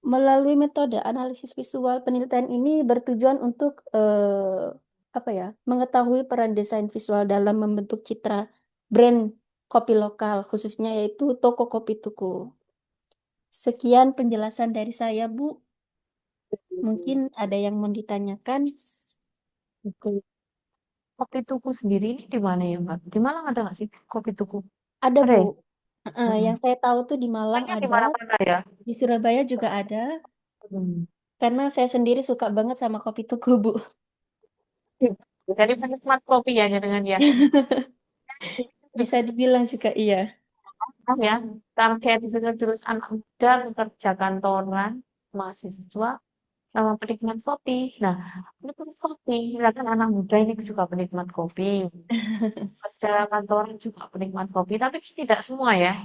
Melalui metode analisis visual, penelitian ini bertujuan untuk mengetahui peran desain visual dalam membentuk citra brand kopi lokal, khususnya yaitu Toko Kopi Tuku. Sekian penjelasan dari saya, Bu. Mungkin ada yang mau ditanyakan. Oke. Kopi tuku sendiri ini di mana ya, Mbak? Di Malang ada nggak sih kopi tuku? Ada, Ada Bu. ya? Yang saya tahu tuh di Malang Kayaknya di ada, mana-mana ya. di Surabaya juga ada, Hmm. karena saya sendiri suka banget sama kopi tuku, Bu. Jadi penikmat kopi ya dengan ya. Bisa dibilang juga iya. Ya, target itu terus anak muda, pekerja kantoran, mahasiswa, sama penikmat kopi. Nah, penikmat kopi, ya kan anak muda ini juga penikmat kopi. Pekerja kantoran juga penikmat kopi, tapi tidak semua ya.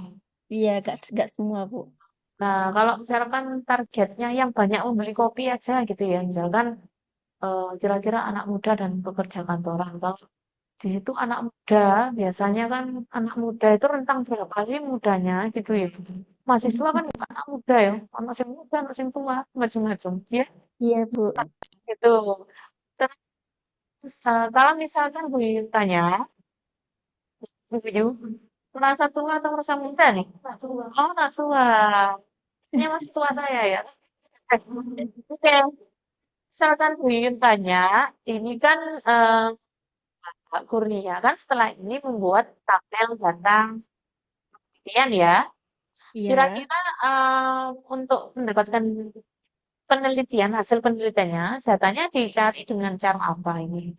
Iya, gak semua, Bu. Nah, kalau misalkan targetnya yang banyak membeli kopi aja gitu ya, misalkan kira-kira anak muda dan pekerja kantoran. Kalau di situ anak muda, biasanya kan anak muda itu rentang berapa sih mudanya gitu ya. Mahasiswa kan juga anak muda ya, anak yang muda, anak yang tua, macam-macam. Ya, Iya, Bu. gitu. Terus kalau misalkan Bu Yuyun tanya, Bu Yuyun merasa tua atau merasa muda nih? Oh, anak tua. Ini masih tua saya ya. Oke, misalkan Bu Yuyun tanya, ini kan Pak Kurnia kan setelah ini membuat tabel data penelitian ya. Iya. Kira-kira untuk mendapatkan penelitian, hasil penelitiannya, datanya dicari dengan cara apa ini?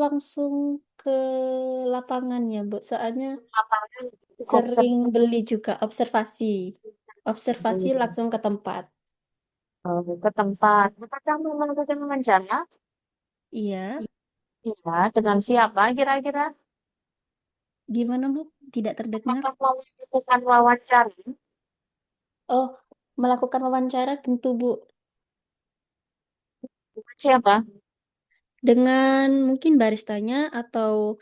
Langsung ke lapangannya, Bu. Soalnya Apakah sering beli juga observasi. Observasi langsung ke tempat. ke tempat? Apakah melakukan wawancara? Iya. Iya, dengan siapa kira-kira? Gimana, Bu? Tidak terdengar. Apakah mau melakukan wawancara? Oh, melakukan wawancara tentu, Bu. Dengan siapa? Dengan mungkin baristanya atau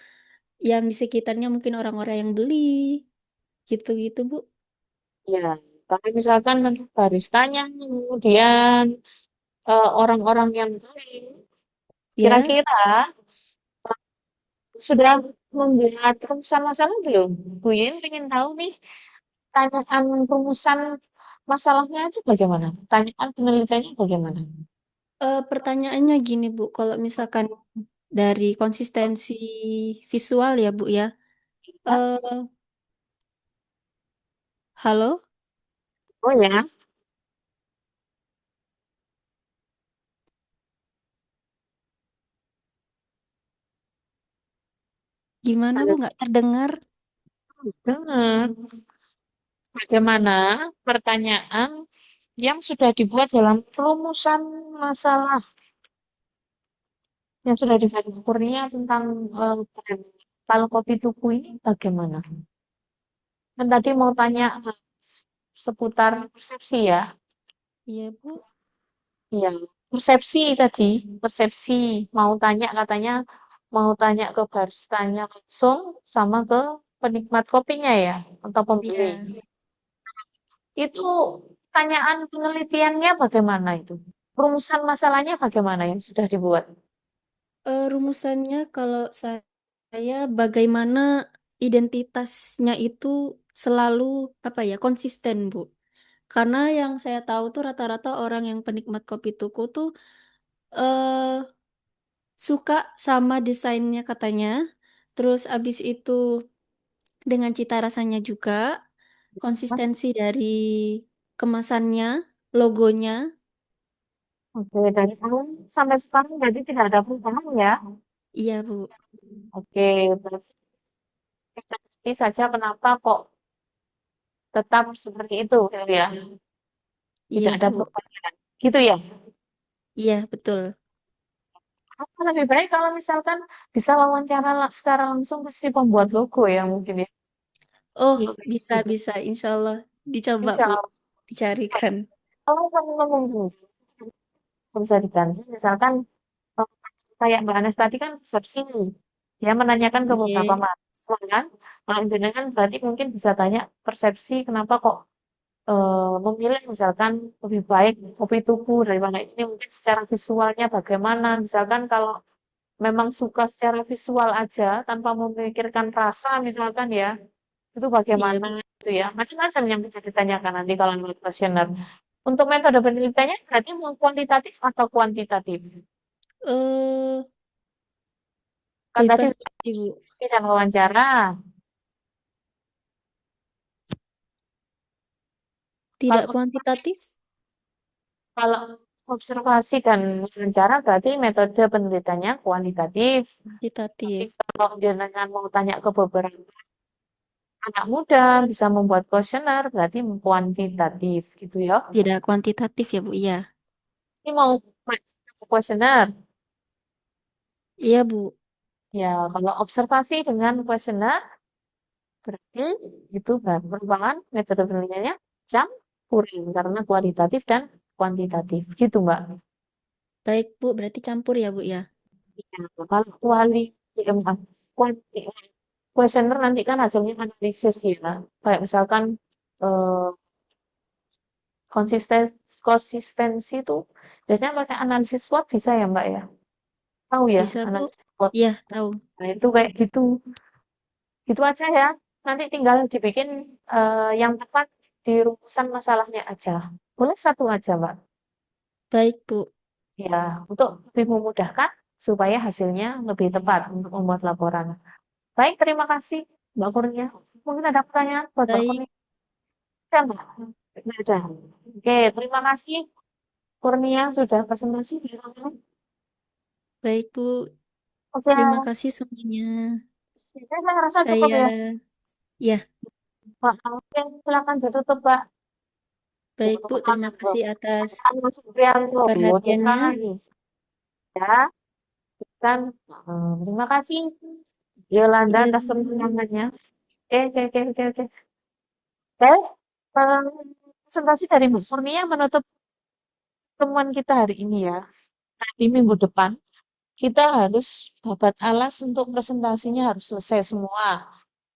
yang di sekitarnya mungkin orang-orang yang beli. Gitu-gitu, Bu. Ya, kalau misalkan baristanya, kemudian orang-orang yang beli, Ya. kira-kira sudah membuat rumusan masalah belum? Bu Yen ingin tahu nih, tanyaan rumusan masalahnya itu bagaimana? Tanyaan penelitiannya bagaimana? Pertanyaannya gini, Bu. Kalau misalkan dari konsistensi visual ya, Bu ya. Ya. Eh, halo? Oh ya, Gimana, Bu? ada Nggak terdengar? dengar. Bagaimana pertanyaan yang sudah dibuat dalam rumusan masalah yang sudah dibuat Bu Kurnia tentang brand kalau kopi tuku ini bagaimana? Kan tadi mau tanya seputar persepsi ya. Iya, Bu. Iya, persepsi tadi, persepsi. Mau tanya katanya, mau tanya ke baristanya langsung sama ke penikmat kopinya ya, atau pembeli. Iya. Itu pertanyaan penelitiannya bagaimana itu? Rumusan masalahnya bagaimana yang sudah dibuat? Rumusannya kalau saya bagaimana identitasnya itu selalu apa ya konsisten, Bu. Karena yang saya tahu tuh rata-rata orang yang penikmat kopi tuku tuh eh suka sama desainnya katanya. Terus abis itu dengan cita rasanya juga, konsistensi dari kemasannya, logonya. Oke, dari awal sampai sekarang berarti tidak ada perubahan ya? Iya, Bu. Oke, berarti kita ngerti saja kenapa kok tetap seperti itu, gitu ya? Tidak Iya, ada Bu. perubahan. Gitu ya? Iya, betul. Apa lebih baik kalau misalkan bisa wawancara secara langsung ke si pembuat logo ya mungkin ya? Oh, Kalau kayak bisa, gitu. bisa. Insya Allah dicoba, Insya Bu. Allah. Dicarikan. Kalau kamu ngomong gini, bisa diganti. Misalkan eh, kayak Mbak Anes tadi kan persepsi nih. Dia menanyakan ke beberapa Oke. mahasiswa kan. Kalau ini kan berarti mungkin bisa tanya persepsi kenapa kok memilih misalkan lebih baik kopi tuku daripada ini mungkin secara visualnya bagaimana. Misalkan kalau memang suka secara visual aja tanpa memikirkan rasa misalkan ya, itu Iya, bagaimana Bu. gitu ya. Macam-macam yang bisa ditanyakan nanti kalau menurut kuesioner. Untuk metode penelitiannya berarti mau kuantitatif atau kuantitatif? Eh, Kan tadi bebas, sudah Ibu. diskusi dan wawancara. Tidak Kalau kuantitatif, kalau observasi dan wawancara berarti metode penelitiannya kuantitatif. Tapi kuantitatif. kalau jenengan mau tanya ke beberapa anak muda bisa membuat kuesioner berarti kuantitatif gitu ya. Tidak kuantitatif ya, Bu. Iya. Ini mau kuesioner. Iya, Bu. Ya, kalau observasi dengan kuesioner berarti itu merupakan metode penelitiannya campurin karena kualitatif dan kuantitatif gitu Mbak. Baik, Bu. Berarti campur ya, Bu ya? Ya, kalau kuesioner nanti kan hasilnya analisis ya. Kayak misalkan eh, konsistensi konsistensi itu biasanya pakai analisis SWOT bisa ya Mbak ya? Tahu ya Bisa, Bu? analisis SWOT. Iya, tahu. Nah, itu kayak gitu. Gitu aja ya. Nanti tinggal dibikin yang tepat di rumusan masalahnya aja. Boleh satu aja, Mbak. Baik, Bu. Ya, untuk lebih memudahkan supaya hasilnya lebih tepat untuk membuat laporan. Baik, terima kasih Mbak Kurnia. Mungkin ada pertanyaan buat Mbak Baik, Kurnia? Ada, Mbak? Nggak ada. Oke, terima kasih Kurnia sudah presentasi. baik, Bu. Oke, Terima kasih semuanya. saya rasa cukup Saya, ya. ya, Mbak, oke, silakan ditutup, Mbak. baik, Bu. Terima kasih atas Mas Supriyanto, terima perhatiannya. kasih ya. Dan terima kasih Yolanda Iya, atas Bu. semangatnya. Oke, oke, oke, oke, oke. Baik, presentasi dari Mbak Kurnia menutup pertemuan kita hari ini ya. Nanti minggu depan kita harus babat alas untuk presentasinya harus selesai semua.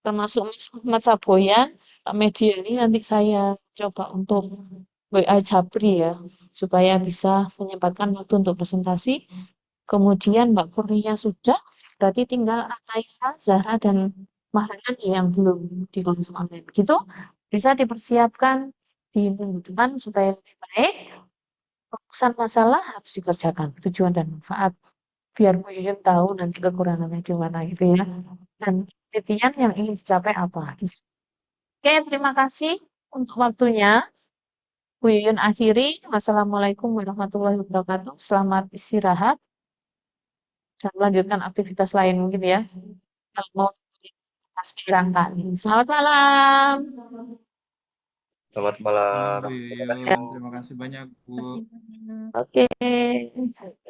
Termasuk Mas Ahmad Saboyan, Kak Media ini nanti saya coba untuk WA Jabri ya, supaya bisa menyempatkan waktu untuk presentasi. Kemudian Mbak Kurnia sudah, berarti tinggal Ataira, Zahra, dan Mahrani yang belum di kelas online. Gitu, bisa dipersiapkan di minggu depan supaya lebih baik. Rumusan masalah harus dikerjakan, tujuan dan manfaat. Biar Bu Yuyun tahu nanti kekurangannya di mana gitu ya. Dan penelitian yang ingin dicapai apa. Gitu. Oke, terima kasih untuk waktunya. Bu Yuyun akhiri. Wassalamualaikum warahmatullahi wabarakatuh. Selamat istirahat dan melanjutkan aktivitas lain mungkin ya. Kalau mau barangkali. Selamat malam. Selamat Malam malam. Bu Terima kasih, Yuyun. Bu. Terima kasih banyak Bu. Terima kasih banyak. Oke.